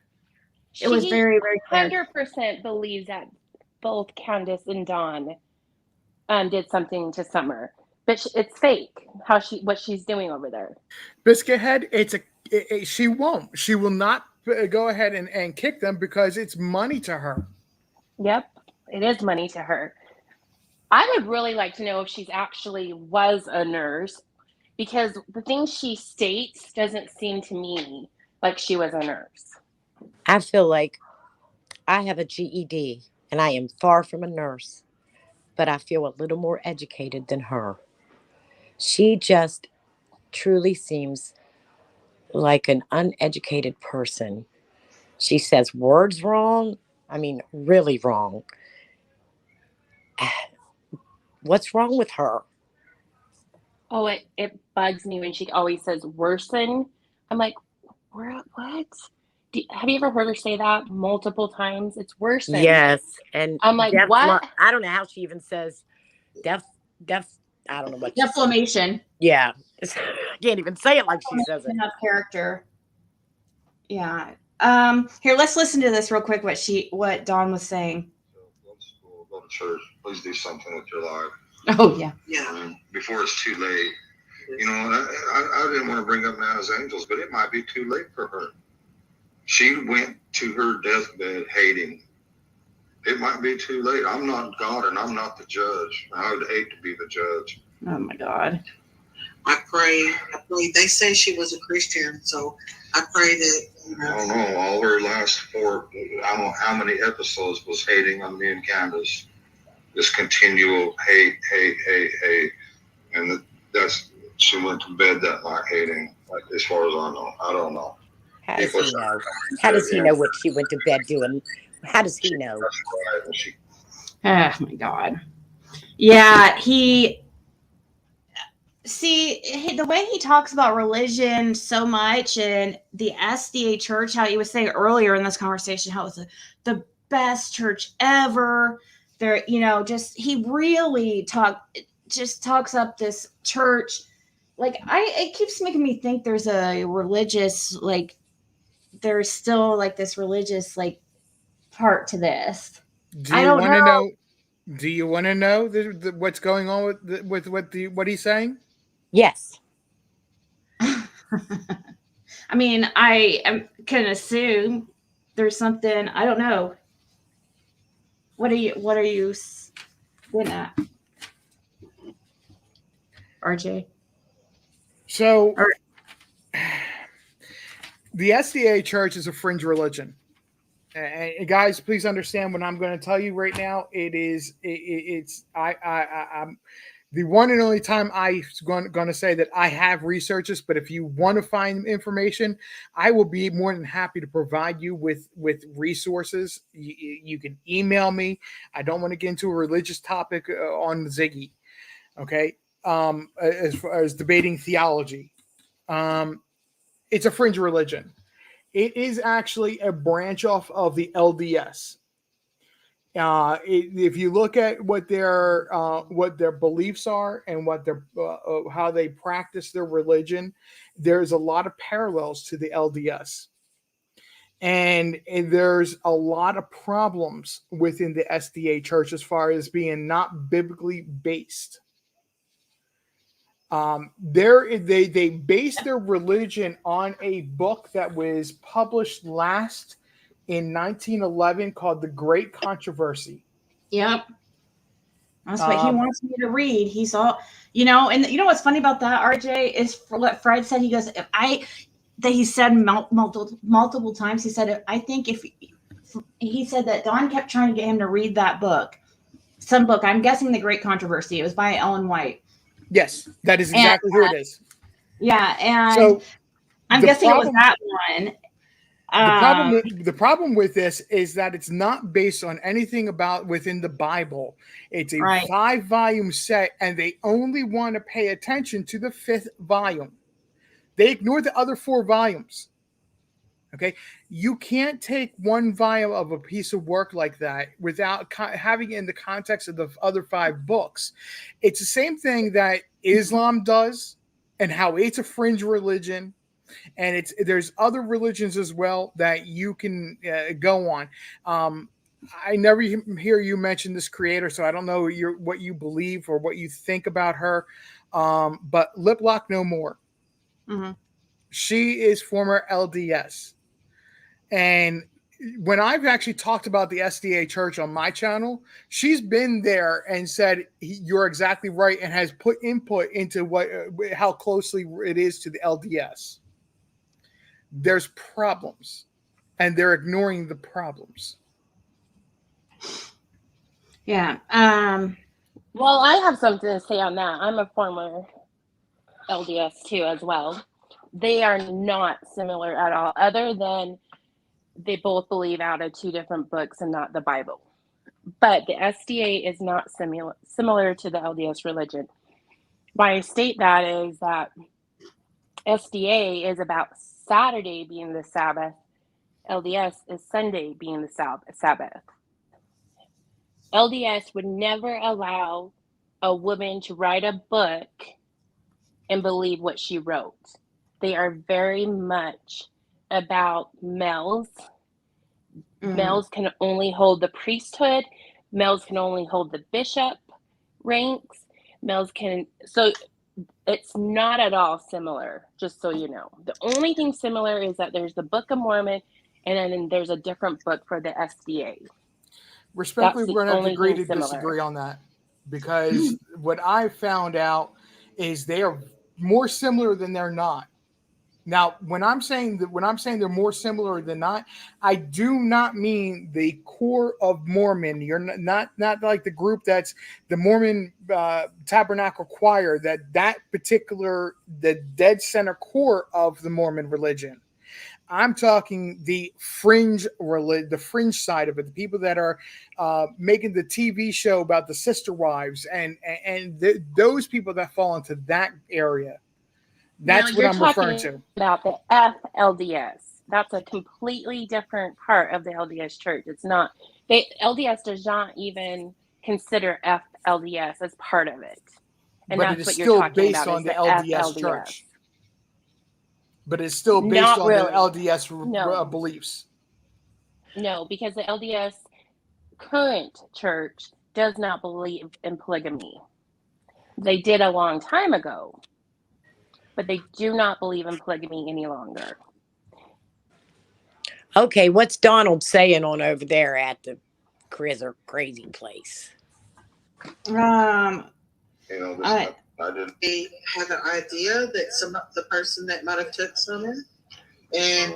It was very, very clear. 100% believes that both Candace and Dawn did something to Summer, but it's fake. What she's doing over there. Biscuit Head, she won't. She will not go ahead and kick them because it's money to her. Yep, it is money to her. I would really like to know if she's actually was a nurse, because the things she states doesn't seem to me like she was a nurse. I feel like I have a GED and I am far from a nurse, but I feel a little more educated than her. She just truly seems like an uneducated person She says words wrong. I mean, really wrong. What's wrong with her? Oh, it bugs me when she always says worsen. I'm like, what? Have you ever heard her say that multiple times? It's worsen. Yes, and I'm like, what? I don't know how she even says def. I don't know what she says. Defamation. Yeah, I can't even say it like she says it. Of character. Yeah. Here, let's listen to this real quick. What Dawn was saying. Go to school, go to church. Please do something with your life. Oh yeah. Before it's too late. You know, I didn't want to bring up Nana's Angels, but it might be too late for her. She went to her deathbed hating. It might be too late. I'm not God and I'm not the judge. I would hate to be the judge. Oh my God. I pray. They say she was a Christian, so I pray that. I don't know. All her last 4, I don't know how many episodes was hating on me and Candace. This continual hate. And she went to bed that night hating, like, as far as I know. I don't know. How does he know? How does he know what she went to bed doing? How does he know? Oh my God. Yeah, the way he talks about religion so much, and the SDA church, how he was saying earlier in this conversation, how it was the best church ever. There, he really talks up this church. Like, it keeps making me think there's a religious, like, there's still like this religious, like, part to this. Do you want to know? Do you want to know what's going on with what he's saying? Yes. I mean, I can assume there's something. I don't know. What are you getting at, RJ? So, the SDA church is a fringe religion. And guys, please understand what I'm going to tell you right now. It's the one and only time I'm going to say that I have researched this. But if you want to find information, I will be more than happy to provide you with resources. You can email me. I don't want to get into a religious topic on Ziggy. Okay, as far as debating theology, it's a fringe religion. It is actually a branch off of the LDS. If you look at what their beliefs are and what their how they practice their religion, there's a lot of parallels to the LDS, and there's a lot of problems within the SDA church as far as being not biblically based. They base their religion on a book that was published last in 1911 called The Great Controversy. Yep. That's what he wants me to read. He saw, and you know what's funny about that, RJ, is for what Fred said. He goes, he said multiple times. He said, I think he said that Don kept trying to get him to read that book, some book. I'm guessing The Great Controversy. It was by Ellen White. Yes, that is exactly who it is. Yeah, and so I'm guessing it was that one. The problem with this is that it's not based on anything about within the Bible. It's a 5-volume set, and they only want to pay attention to the 5th volume. They ignore the other 4 volumes. Okay, you can't take one volume of a piece of work like that without having it in the context of the other 5 books. It's the same thing that Islam does, and how it's a fringe religion, and there's other religions as well that you can go on. I never hear you mention this creator, so I don't know what you believe or what you think about her. But Lip Lock No More. Mm-hmm. She is former LDS. And when I've actually talked about the SDA church on my channel, she's been there and said, you're exactly right, and has put input into how closely it is to the LDS. There's problems, and they're ignoring the problems. Yeah. Well, I have something to say on that. I'm a former LDS too as well. They are not similar at all, other than they both believe out of two different books and not the Bible. But the SDA is not similar to the LDS religion. Why I state that is that SDA is about Saturday being the Sabbath. LDS is Sunday being the Sabbath. LDS would never allow a woman to write a book and believe what she wrote. They are very much about males. Males can only hold the priesthood. Males can only hold the bishop ranks. So it's not at all similar, just so you know. The only thing similar is that there's the Book of Mormon, and then there's a different book for the SDA. Respectfully, we're going to have to agree to disagree on that, because what I found out is they are more similar than they're not. Now, when I'm saying they're more similar than not, I do not mean the core of Mormon. You're not like the group that's the Mormon Tabernacle Choir, that particular, the dead center core of the Mormon religion. I'm talking the fringe side of it, the people that are making the TV show about the sister wives and those people that fall into that area. That's what I'm referring to. About the FLDS. That's a completely different part of the LDS church. It's not. LDS does not even consider FLDS as part of it. And but that's what you're talking about. But it is still based on the LDS church. But it's still based not on really. the LDS beliefs. No, because the LDS current church does not believe in polygamy. They did a long time ago, but they do not believe in polygamy any longer. Okay, what's Donald saying on over there at the crazy place? I didn't. They have an idea that the person that might have took someone, and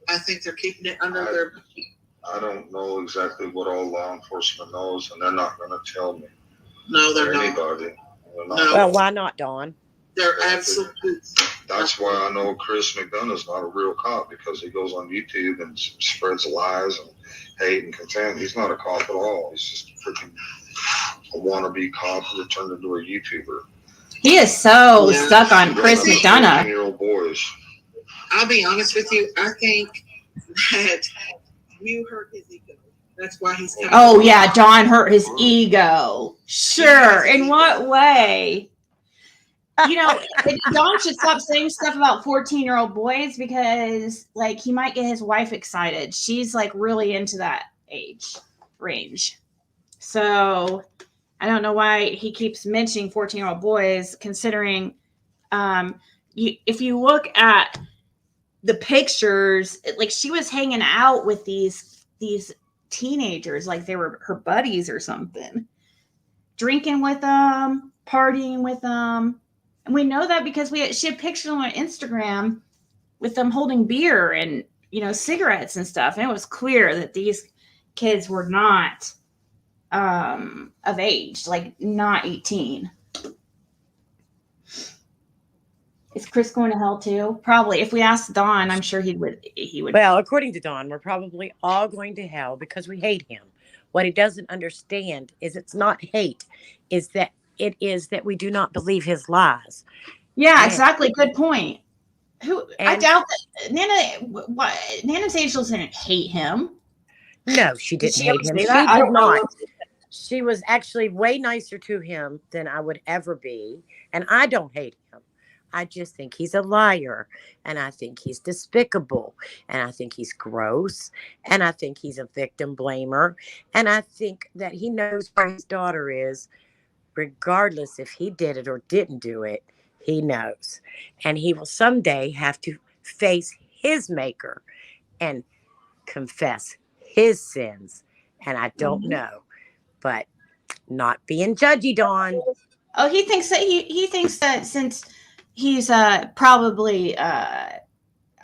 I think they're keeping it under their. I don't know exactly what all law enforcement knows, and they're not going to tell me. No, they're not. Anybody. No. Well, why not, Dawn? They're absolutely. That's why I know Chris McDonough is not a real cop, because he goes on YouTube and spreads lies and hate and contempt. He's not a cop at all. He's just freaking a wannabe cop who turned into a YouTuber. He is so stuck on Chris McDonough. 14-year-old boys. I'll be honest with you. I think that you hurt his ego. That's why he's coming. Oh yeah, Don hurt his ego. Sure. In what way? You know, Don should stop saying stuff about 14-year-old boys, because like he might get his wife excited. She's like really into that age range. So I don't know why he keeps mentioning 14-year-old boys, considering if you look at the pictures, like she was hanging out with these teenagers like they were her buddies or something, drinking with them, partying with them. And we know that because she had pictures on Instagram with them holding beer and, cigarettes and stuff. And it was clear that these kids were not of age, like not 18. Is Chris going to hell too? Probably. If we asked Don, I'm sure he would. Well, according to Don, we're probably all going to hell because we hate him. What he doesn't understand is it's not hate, it is that we do not believe his lies. Yeah, exactly. Good point. I doubt that Nana's Angels didn't hate him. No, she didn't hate him. She did not. She was actually way nicer to him than I would ever be. And I don't hate him. I just think he's a liar, and I think he's despicable, and I think he's gross, and I think he's a victim blamer, and I think that he knows where his daughter is, regardless if he did it or didn't do it. He knows, and he will someday have to face his maker and confess his sins, and I don't know, but not being judgy, Dawn. Oh, he thinks that he thinks that since he's probably I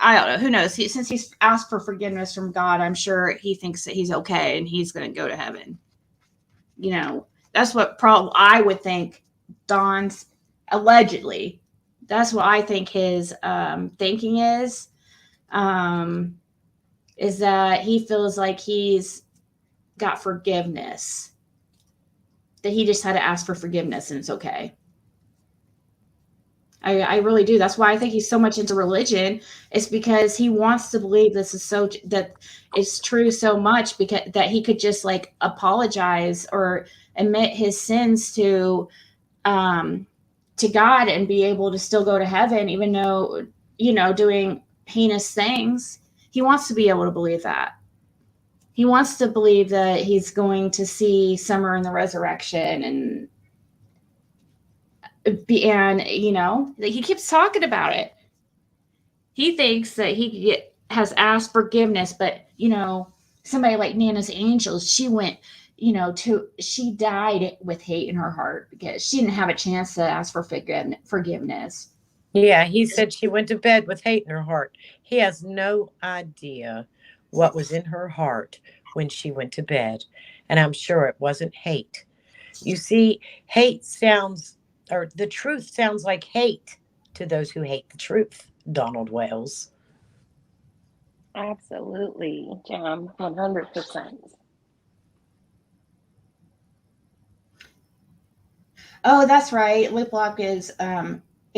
don't know, who knows, since he's asked for forgiveness from God, I'm sure he thinks that he's okay and he's going to go to heaven. That's what I would think. Don's allegedly, that's what I think his thinking is. is that he feels like he's got forgiveness, that he just had to ask for forgiveness and it's okay. I really do. That's why I think he's so much into religion. It's because he wants to believe this is so, that it's true so much, because that he could just like apologize or admit his sins to God and be able to still go to heaven, even though, you know, doing heinous things. He wants to be able to believe that. He wants to believe that he's going to see Summer in the resurrection, and you know, he keeps talking about it. He thinks that has asked forgiveness, but you know, somebody like Nana's Angels, she went, you know, she died with hate in her heart because she didn't have a chance to ask for forgiveness. Yeah, he said she went to bed with hate in her heart. He has no idea what was in her heart when she went to bed. And I'm sure it wasn't hate. You see, hate sounds, or the truth sounds like hate to those who hate the truth, Donald Wales. Absolutely, Jam, 100%. Oh, that's right. Lip Lock is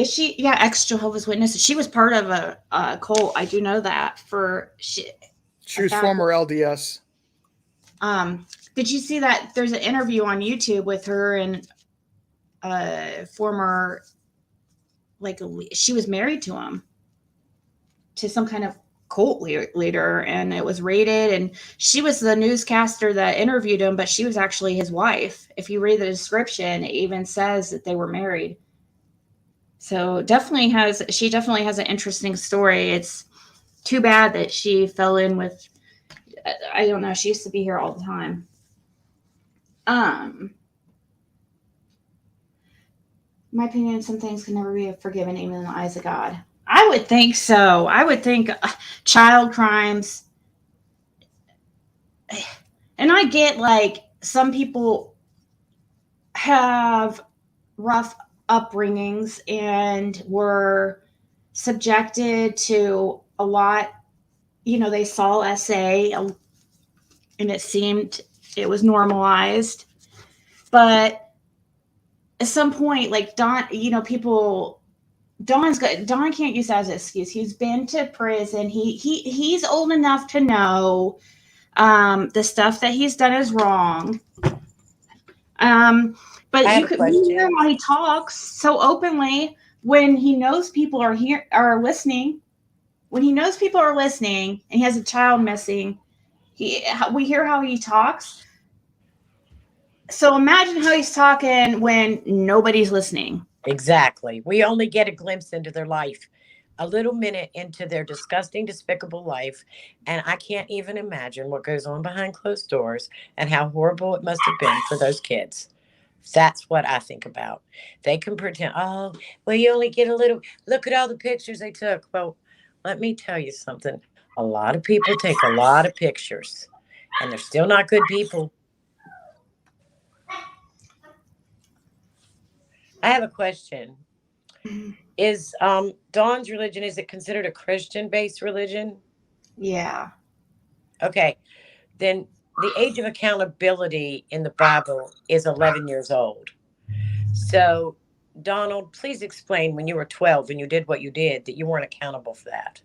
she? Yeah, ex Jehovah's Witness. She was part of a cult. I do know that. She was former LDS. Did you see that? There's an interview on YouTube with her and former, like, she was married to him, to some kind of cult leader, and it was rated, and she was the newscaster that interviewed him, but she was actually his wife. If you read the description, it even says that they were married. So she definitely has an interesting story. It's too bad that she fell in with, I don't know, she used to be here all the time. My opinion, some things can never be forgiven even in the eyes of God. I would think so. I would think child crimes, and I get like some people have rough upbringings and were subjected to a lot. You know, they saw SA and it seemed it was normalized. But at some point, like Don, you know, Don can't use that as an excuse. He's been to prison. He's old enough to know the stuff that he's done is wrong. But you hear how he talks so openly when he knows people are listening. When he knows people are listening and he has a child missing, we hear how he talks. So imagine how he's talking when nobody's listening. Exactly. We only get a glimpse into their life, a little minute into their disgusting, despicable life. And I can't even imagine what goes on behind closed doors and how horrible it must have been for those kids. That's what I think about. They can pretend, oh, well, you only get a little, look at all the pictures they took. Well, let me tell you something. A lot of people take a lot of pictures, and they're still not good people. I have a question. Is Dawn's religion, is it considered a Christian-based religion? Yeah. Okay. Then the age of accountability in the Bible is 11 years old. So, Donald, please explain when you were 12 and you did what you did, that you weren't accountable for that.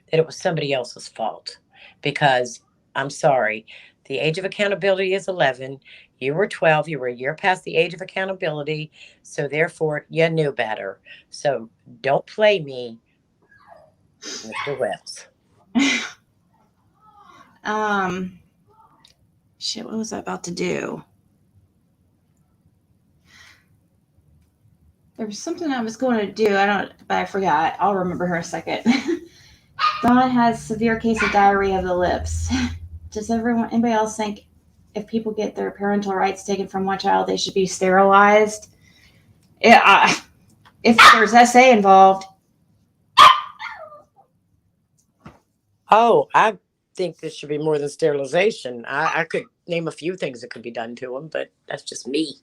That it was somebody else's fault. Because I'm sorry, the age of accountability is 11. You were 12. You were a year past the age of accountability. So therefore, you knew better. So don't play me, Mr. Wells. Shit, what was I about to do? There was something I was going to do. But I forgot. I'll remember her a second. Dawn has severe case of diarrhea of the lips. Does anybody else think if people get their parental rights taken from one child, they should be sterilized? Yeah, if there's SA involved. Oh, I think this should be more than sterilization. I could name a few things that could be done to them, but that's just me.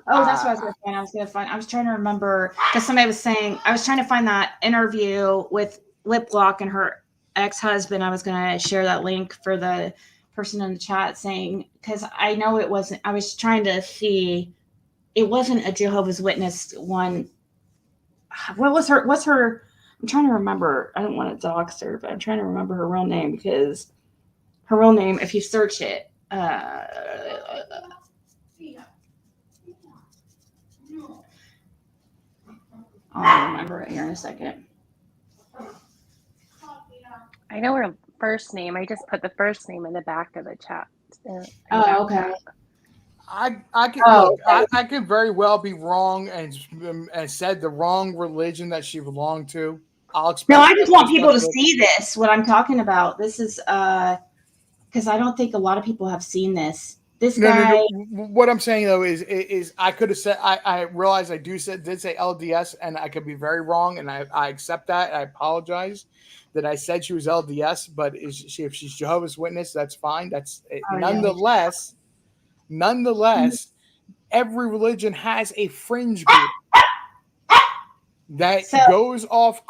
Oh, that's what I was going to find. I was trying to remember, because somebody was saying, I was trying to find that interview with lip lock and her ex-husband. I was going to share that link for the person in the chat saying, because I know it wasn't, I was trying to see, it wasn't a Jehovah's Witness one. What's her, I'm trying to remember. I don't want to dox her, but I'm trying to remember her real name, because her real name, if you search it, I'll remember it here in a second. I know her first name. I just put the first name in the back of the chat. Oh, okay. I could very well be wrong and said the wrong religion that she belonged to. I'll explain. No, I just want people to see this, what I'm talking about. This is because I don't think a lot of people have seen this. This guy. No. What I'm saying though is I could have said, I realize I did say LDS, and I could be very wrong, and I accept that. I apologize that I said she was LDS, but if she's Jehovah's Witness, that's fine. That's nonetheless. Nonetheless, every religion has a fringe group that goes off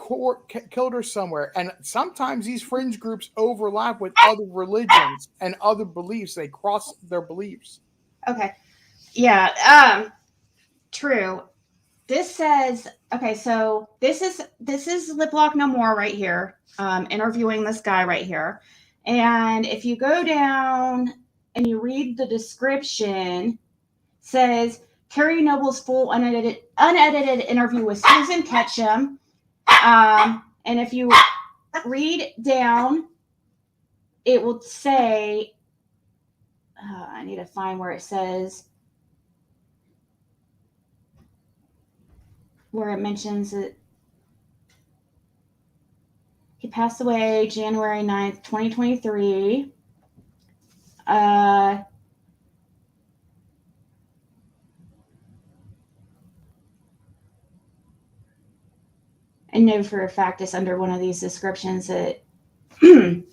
kilter somewhere. And sometimes these fringe groups overlap with other religions and other beliefs. They cross their beliefs. Okay. Yeah. True. This says, okay, so this is Lip Lock No More right here, interviewing this guy right here. And if you go down and you read the description, says Carrie Noble's full unedited interview with Susan Ketchum. And if you read down, it will say, I need to find where it says, where it mentions it. He passed away January 9th, 2023. I know for a fact it's under one of these descriptions that, but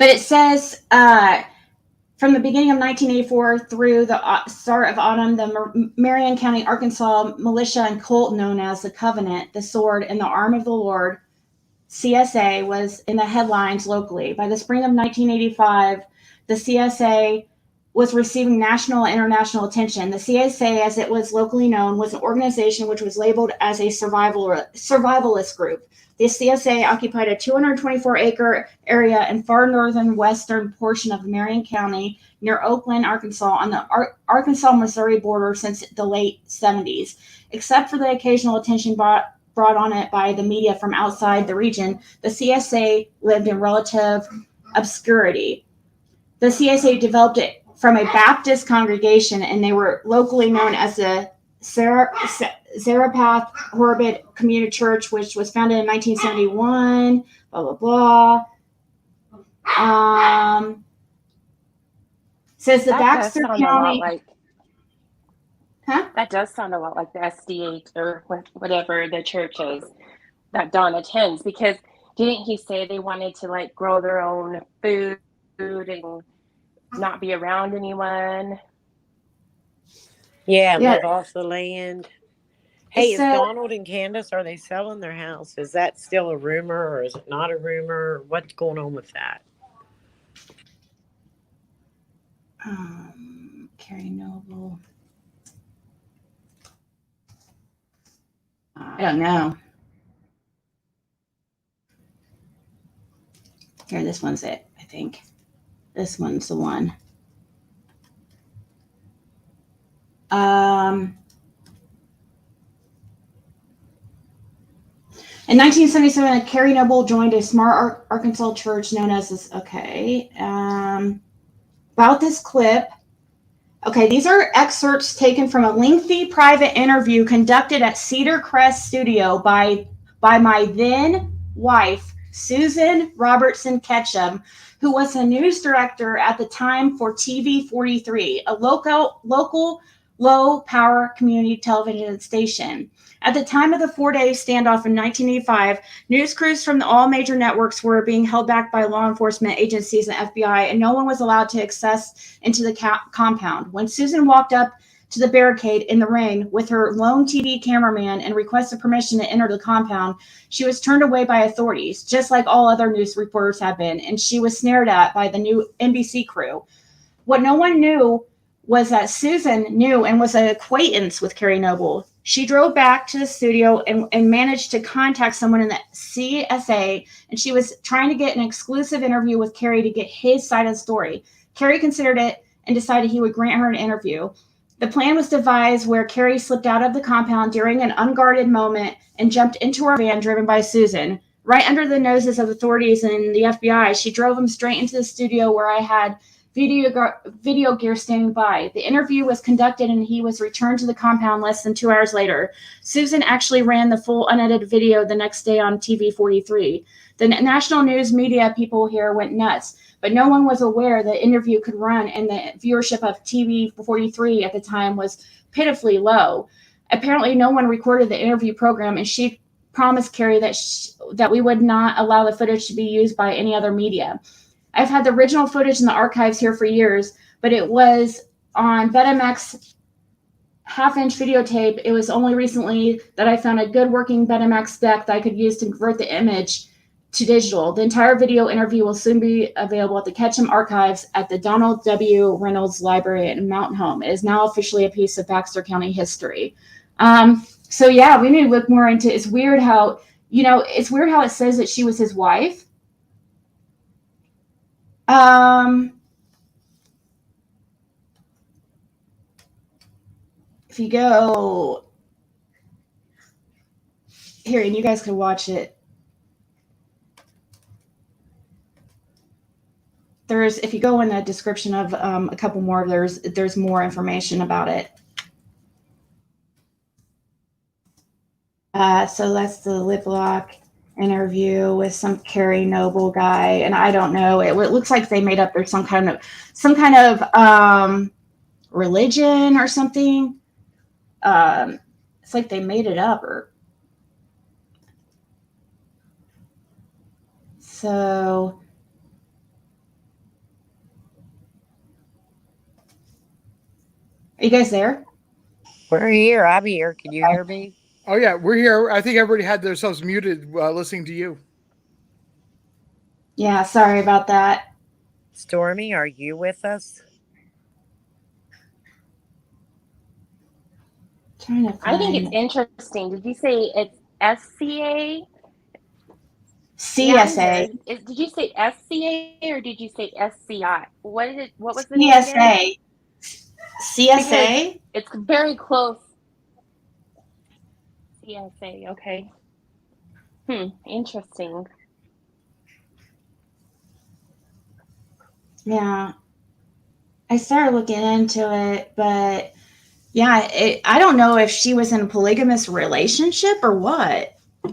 it says from the beginning of 1984 through the start of autumn, the Marion County, Arkansas militia and cult known as the Covenant, the Sword, and the Arm of the Lord, CSA, was in the headlines locally. By the spring of 1985, the CSA was receiving national and international attention. The CSA, as it was locally known, was an organization which was labeled as a survivalist group. The CSA occupied a 224-acre area in far northern western portion of Marion County near Oakland, Arkansas, on the Arkansas-Missouri border since the late 70s. Except for the occasional attention brought on it by the media from outside the region, the CSA lived in relative obscurity. The CSA developed it from a Baptist congregation, and they were locally known as the Zarephath Horobit Community Church, which was founded in 1971, blah, blah, blah. Says the Baxter County. That does sound a lot like the SDH or whatever the church is that Don attends, because didn't he say they wanted to like grow their own food and not be around anyone? Yeah, live off the land. Hey, is Donald and Candace, are they selling their house? Is that still a rumor, or is it not a rumor? What's going on with that? Carrie Noble. I don't know. Here, this one's it, I think. This one's the one. In 1977, Carrie Noble joined a smart Arkansas church known as this. Okay. About this clip. Okay, these are excerpts taken from a lengthy private interview conducted at Cedar Crest Studio by my then wife, Susan Robertson Ketchum, who was the news director at the time for TV 43, a local low-power community television station. At the time of the four-day standoff in 1985, news crews from all major networks were being held back by law enforcement agencies and FBI, and no one was allowed to access into the compound. When Susan walked up to the barricade in the ring with her lone TV cameraman and requested permission to enter the compound, she was turned away by authorities, just like all other news reporters have been, and she was snared at by the new NBC crew. What no one knew was that Susan knew and was an acquaintance with Carrie Noble. She drove back to the studio and managed to contact someone in the CSA, and she was trying to get an exclusive interview with Carrie to get his side of the story. Carrie considered it and decided he would grant her an interview. The plan was devised where Carrie slipped out of the compound during an unguarded moment and jumped into her van driven by Susan. Right under the noses of authorities and the FBI, she drove him straight into the studio where I had video gear standing by. The interview was conducted and he was returned to the compound less than 2 hours later. Susan actually ran the full unedited video the next day on TV 43. The national news media people here went nuts, but no one was aware the interview could run, and the viewership of TV 43 at the time was pitifully low. Apparently, no one recorded the interview program, and she promised Carrie that we would not allow the footage to be used by any other media. I've had the original footage in the archives here for years, but it was on Betamax half-inch videotape. It was only recently that I found a good working Betamax deck that I could use to convert the image to digital. The entire video interview will soon be available at the Ketchum Archives at the Donald W. Reynolds Library at Mountain Home. It is now officially a piece of Baxter County history. So yeah, we need to look more into. It's weird how it says that she was his wife. If you go here, and you guys can watch it. If you go in the description of a couple more, there's more information about it. So that's the lip lock interview with some Carrie Noble guy, and I don't know. It looks like they made up there's some kind of religion or something. It's like they made it up, or so. Are you guys there? We're here. I'm here. Can you hear me? Oh yeah, we're here. I think everybody had themselves muted listening to you. Yeah, sorry about that. Stormy, are you with us? I think it's interesting. Did you say it's SCA? CSA. Did you say SCA or did you say SCI? What is it? What was the CSA. name again? CSA? Because it's very close. CSA, okay. Interesting. Yeah. I started looking into it, but yeah, I don't know if she was in a polygamous relationship or what. But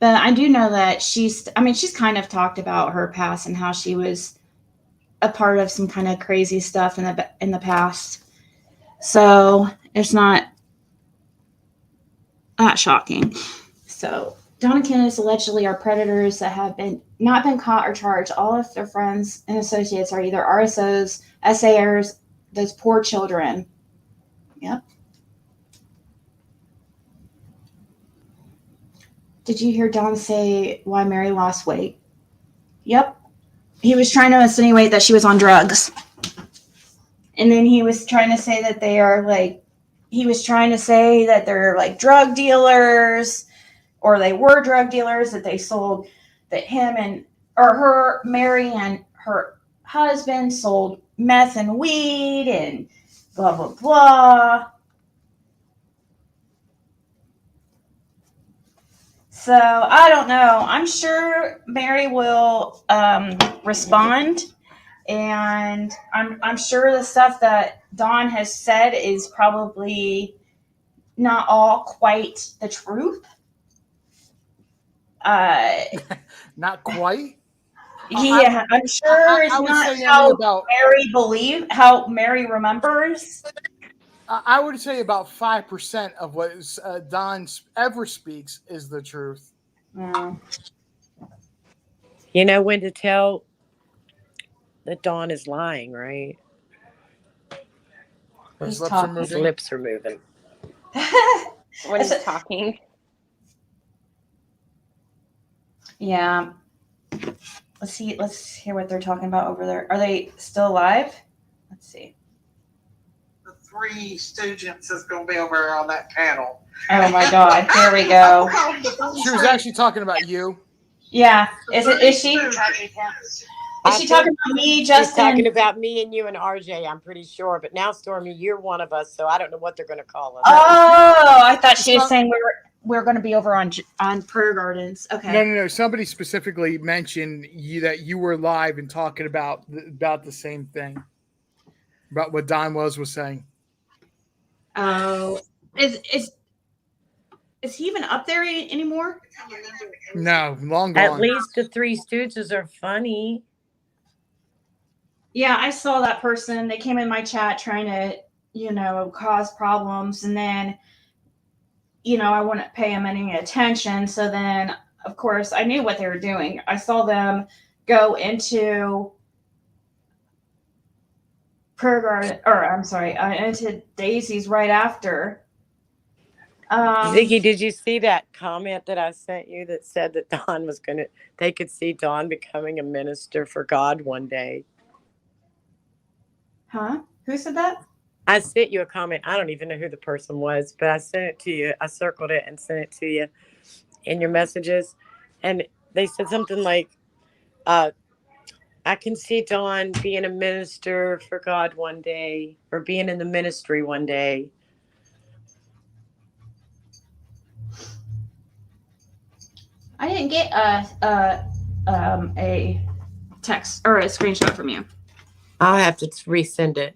I do know that she's kind of talked about her past and how she was a part of some kind of crazy stuff in the past. So it's not that shocking. So Dawn and Kenneth allegedly are predators that have not been caught or charged. All of their friends and associates are either RSOs, SAers, those poor children. Yep. Did you hear Dawn say why Mary lost weight? Yep. He was trying to insinuate that she was on drugs. And then he was trying to say that they're like drug dealers, or they were drug dealers, that they sold, that Mary and her husband sold meth and weed and blah, blah, blah. So I don't know. I'm sure Mary will respond, and I'm sure the stuff that Dawn has said is probably not all quite the truth. Not quite. Yeah, I'm sure it's not how Mary remembers. I would say about 5% of what Dawn ever speaks is the truth. You know when to tell that Dawn is lying, right? He's lips are talking. His moving. lips are moving. When he's talking. Yeah. Let's see. Let's hear what they're talking about over there. Are they still alive? Let's see. The Three Stooges is going to be over on that panel. Oh my God! Here we go. She was actually talking about you. Yeah. Is she? Is she talking about me, Justin? She's talking about me and you and RJ, I'm pretty sure. But now, Stormy, you're one of us, so I don't know what they're going to call us. Oh, I thought she was saying we're going to be over on Prairie Gardens. Okay. No. Somebody specifically mentioned that you were live and talking about the same thing, about what Don was saying. Oh, is he even up there anymore? No, long gone. At least the Three Stooges are funny. Yeah, I saw that person. They came in my chat trying to, cause problems. And then, I wouldn't pay them any attention. So then, of course, I knew what they were doing. I saw them go into into Daisy's right after. Ziggy, did you see that comment that I sent you that said that they could see Dawn becoming a minister for God one day? Huh? Who said that? I sent you a comment. I don't even know who the person was, but I sent it to you. I circled it and sent it to you in your messages. And they said something like, I can see Dawn being a minister for God one day, or being in the ministry one day. I didn't get a text or a screenshot from you. I'll have to resend it.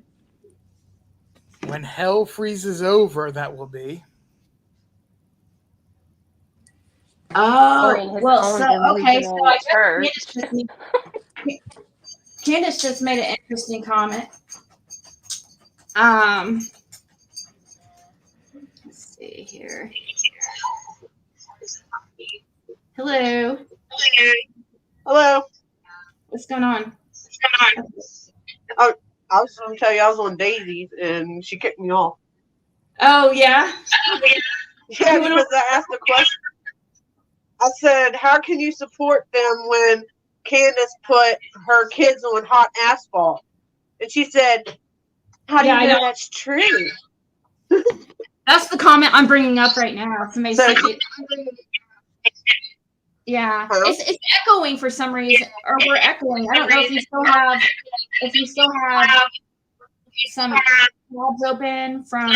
When hell freezes over, that will be. Oh, well, so I guess Candace just made an interesting comment. Let's see here. Hello. Hello. What's going on? I was going to tell you I was on Daisy's and she kicked me off. Oh, yeah? Yeah, because I asked the question. I said, how can you support them when Candace put her kids on hot asphalt? And she said, how do you know that's true? That's the comment I'm bringing up right now. Yeah, it's echoing for some reason, or we're echoing. I don't know if you still have some tabs open from.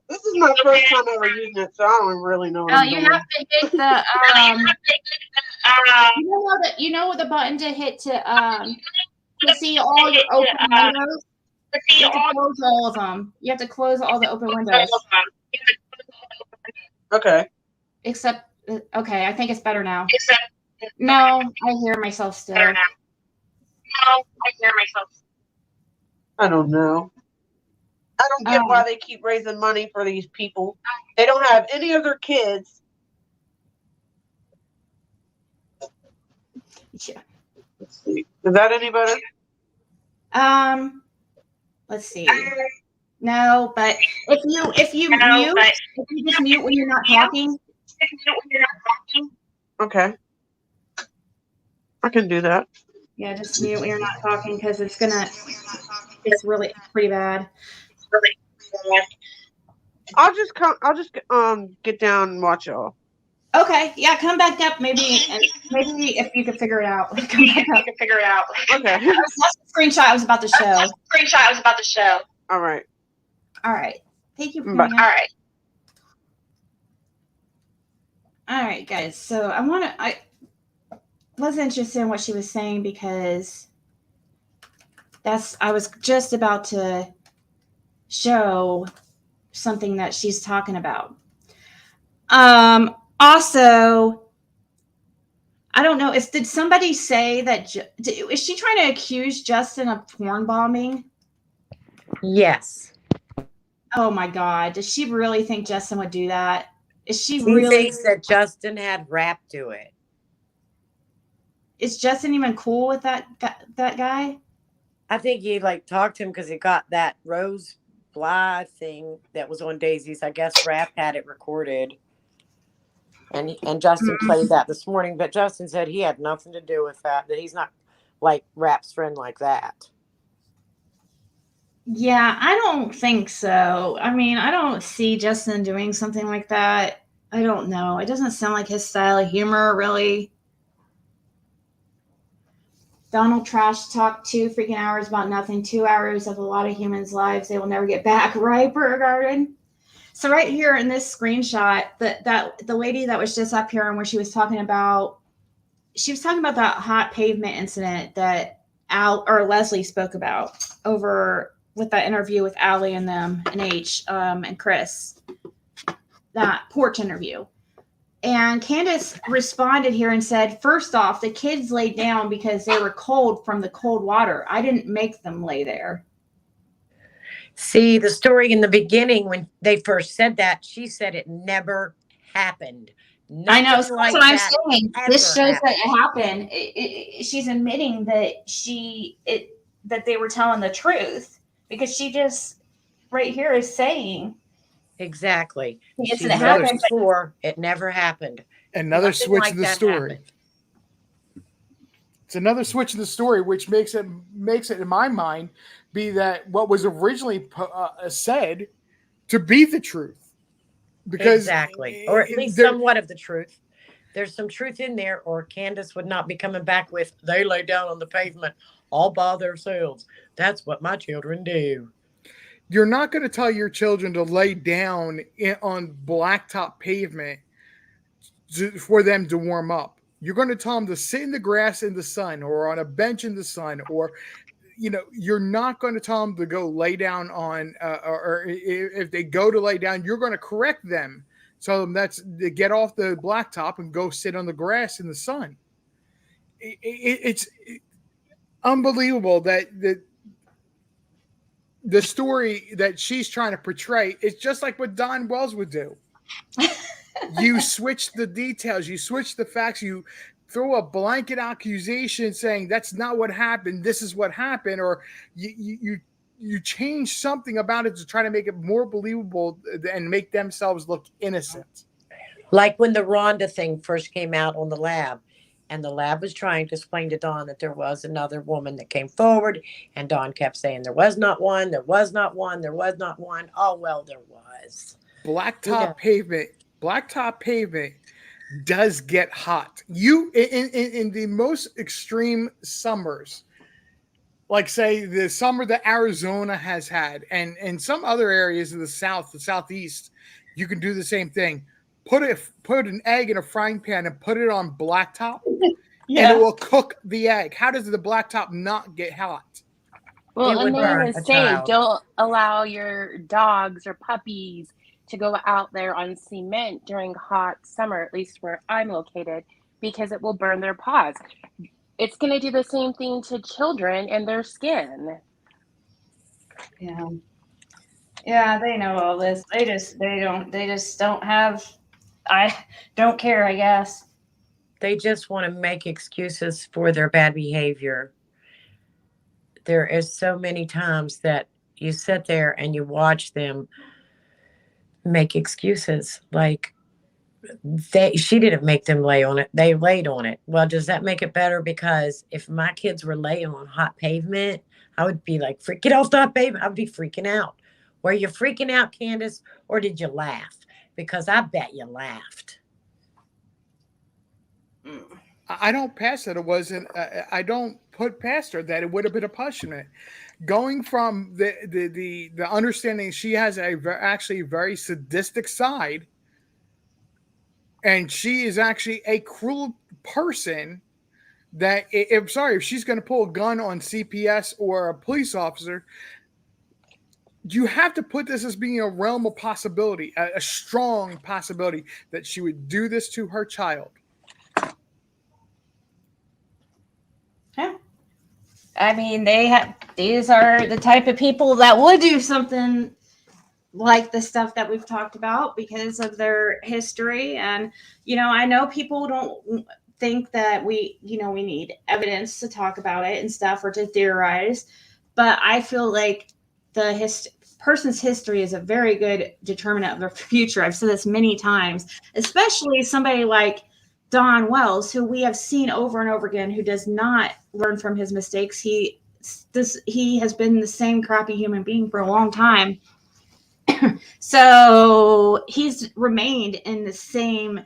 This is my first time ever using it, so I don't really know what I'm doing. You have to hit the you know the button to hit to see all your open windows. You have to close all of them. You have to close all the open windows. Okay. Except, okay, I think it's better now. No, I hear myself still. I don't know. I don't get why they keep raising money for these people. They don't have any of their kids. Yeah. Let's see. Is that any better? Let's see. No, but if you just mute when you're not talking. Okay. I can do that. Yeah, just mute when you're not talking because it's really pretty bad. I'll just get down and watch y'all. Okay, yeah, come back up. Maybe if you could figure it out, come back up. Okay. That's the screenshot I was about to show. All right. All right. Thank you. Bye. All right, guys. So I was interested in what she was saying because I was just about to show something that she's talking about. Also, I don't know. Did somebody say that? Is she trying to accuse Justin of porn bombing? Yes. Oh my God! Does she really think Justin would do that? Is she He really? thinks that Justin had rap to it. Is Justin even cool with that guy? I think he like talked to him because he got that Rose Bly thing that was on Daisy's. I guess Rap had it recorded. And Justin played that this morning, but Justin said he had nothing to do with that, that he's not like Rap's friend like that. Yeah, I don't think so. I mean, I don't see Justin doing something like that. I don't know. It doesn't sound like his style of humor, really. Donald Trash talked 2 freaking hours about nothing, 2 hours of a lot of humans' lives they will never get back, right, Burger Garden? So right here in this screenshot, that the lady that was just up here and where she was talking about that hot pavement incident that Al or Leslie spoke about over with that interview with Allie and them and H and Chris, that porch interview. And Candace responded here and said, first off, the kids laid down because they were cold from the cold water. I didn't make them lay there. See, the story in the beginning when they first said that, she said it never happened. I know. Nothing like That's what I'm that saying. ever This shows that happened. it happened. She's admitting that that they were telling the truth because she just right here is saying Exactly. the She incident said happened. before it never happened. Another Nothing switch like in the that story. happened. It's another switch in the story, which makes it in my mind be that what was originally said to be the truth, because Exactly, or at least somewhat of the truth. There's some truth in there, or Candace would not be coming back with they lay down on the pavement all by themselves. That's what my children do. You're not going to tell your children to lay down on blacktop pavement for them to warm up. You're going to tell them to sit in the grass in the sun or on a bench in the sun, or you're not going to tell them to go lay down on or if they go to lay down, you're going to correct them. Tell them that's to get off the blacktop and go sit on the grass in the sun. It's unbelievable that the story that she's trying to portray is just like what Don Wells would do. You switch the details, you switch the facts, you throw a blanket accusation saying that's not what happened, this is what happened, or you change something about it to try to make it more believable and make themselves look innocent. Like when the Rhonda thing first came out on the lab, and the lab was trying to explain to Dawn that there was another woman that came forward, and Dawn kept saying there was not one, there was not one, there was not one. Oh, well, there was. Blacktop pavement does get hot. You in the most extreme summers, like say the summer that Arizona has had, and some other areas of the southeast, you can do the same thing. Put an egg in a frying pan and put it on blacktop, and it will cook the egg. How does the blacktop not get hot? Well, It would and they burn even a say child. don't allow your dogs or puppies to go out there on cement during hot summer, at least where I'm located, because it will burn their paws. It's going to do the same thing to children and their skin. Yeah, they know all this. They just don't have. I don't care. I guess. They just want to make excuses for their bad behavior. There is so many times that you sit there and you watch them make excuses like she didn't make them lay on it, they laid on it. Well, does that make it better? Because if my kids were laying on hot pavement, I would be like, get off the hot pavement. I'd be freaking out. Were you freaking out, Candace, or did you laugh? Because I bet you laughed. I don't pass that. It wasn't. I don't put past her that it would have been a punishment. Going from the understanding she has actually very sadistic side, and she is actually a cruel person. That if she's going to pull a gun on CPS or a police officer, you have to put this as being a realm of possibility, a strong possibility that she would do this to her child. Yeah. I mean, these are the type of people that would do something like the stuff that we've talked about because of their history. And, I know people don't think that we need evidence to talk about it and stuff or to theorize. but I feel like the person's history is a very good determinant of their future. I've said this many times, especially somebody like Don Wells, who we have seen over and over again, who does not learn from his mistakes. He has been the same crappy human being for a long time. So he's remained in the same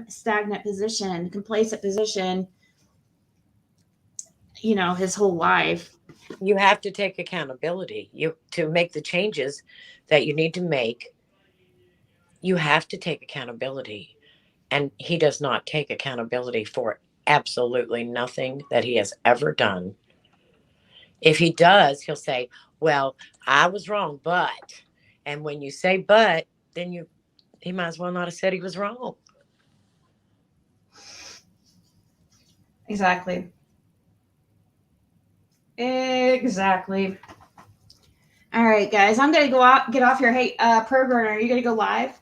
stagnant position, complacent position, his whole life. You have to take accountability. To make the changes that you need to make, you have to take accountability. And he does not take accountability for absolutely nothing that he has ever done. If he does, he'll say, well, I was wrong, but. And when you say but, then he might as well not have said he was wrong. Exactly. All right, guys, I'm going to get off here. Hey, Program, are you going to go live?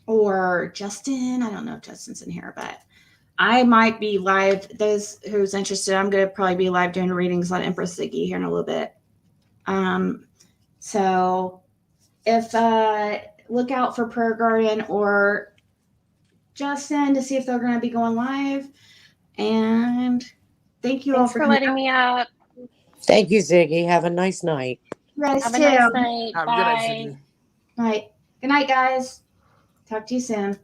Or Justin? I don't know if Justin's in here, but I might be live. Those who's interested, I'm going to probably be live doing readings on Empress Ziggy here in a little bit. So if look out for Prayer Guardian or Justin to see if they're going to be going live. And thank you all for letting me up. Thank you, Ziggy. Have a nice night. You guys Have too. a nice night. Have a Bye. good night, Ziggy. Night. Good night, guys. Talk to you soon.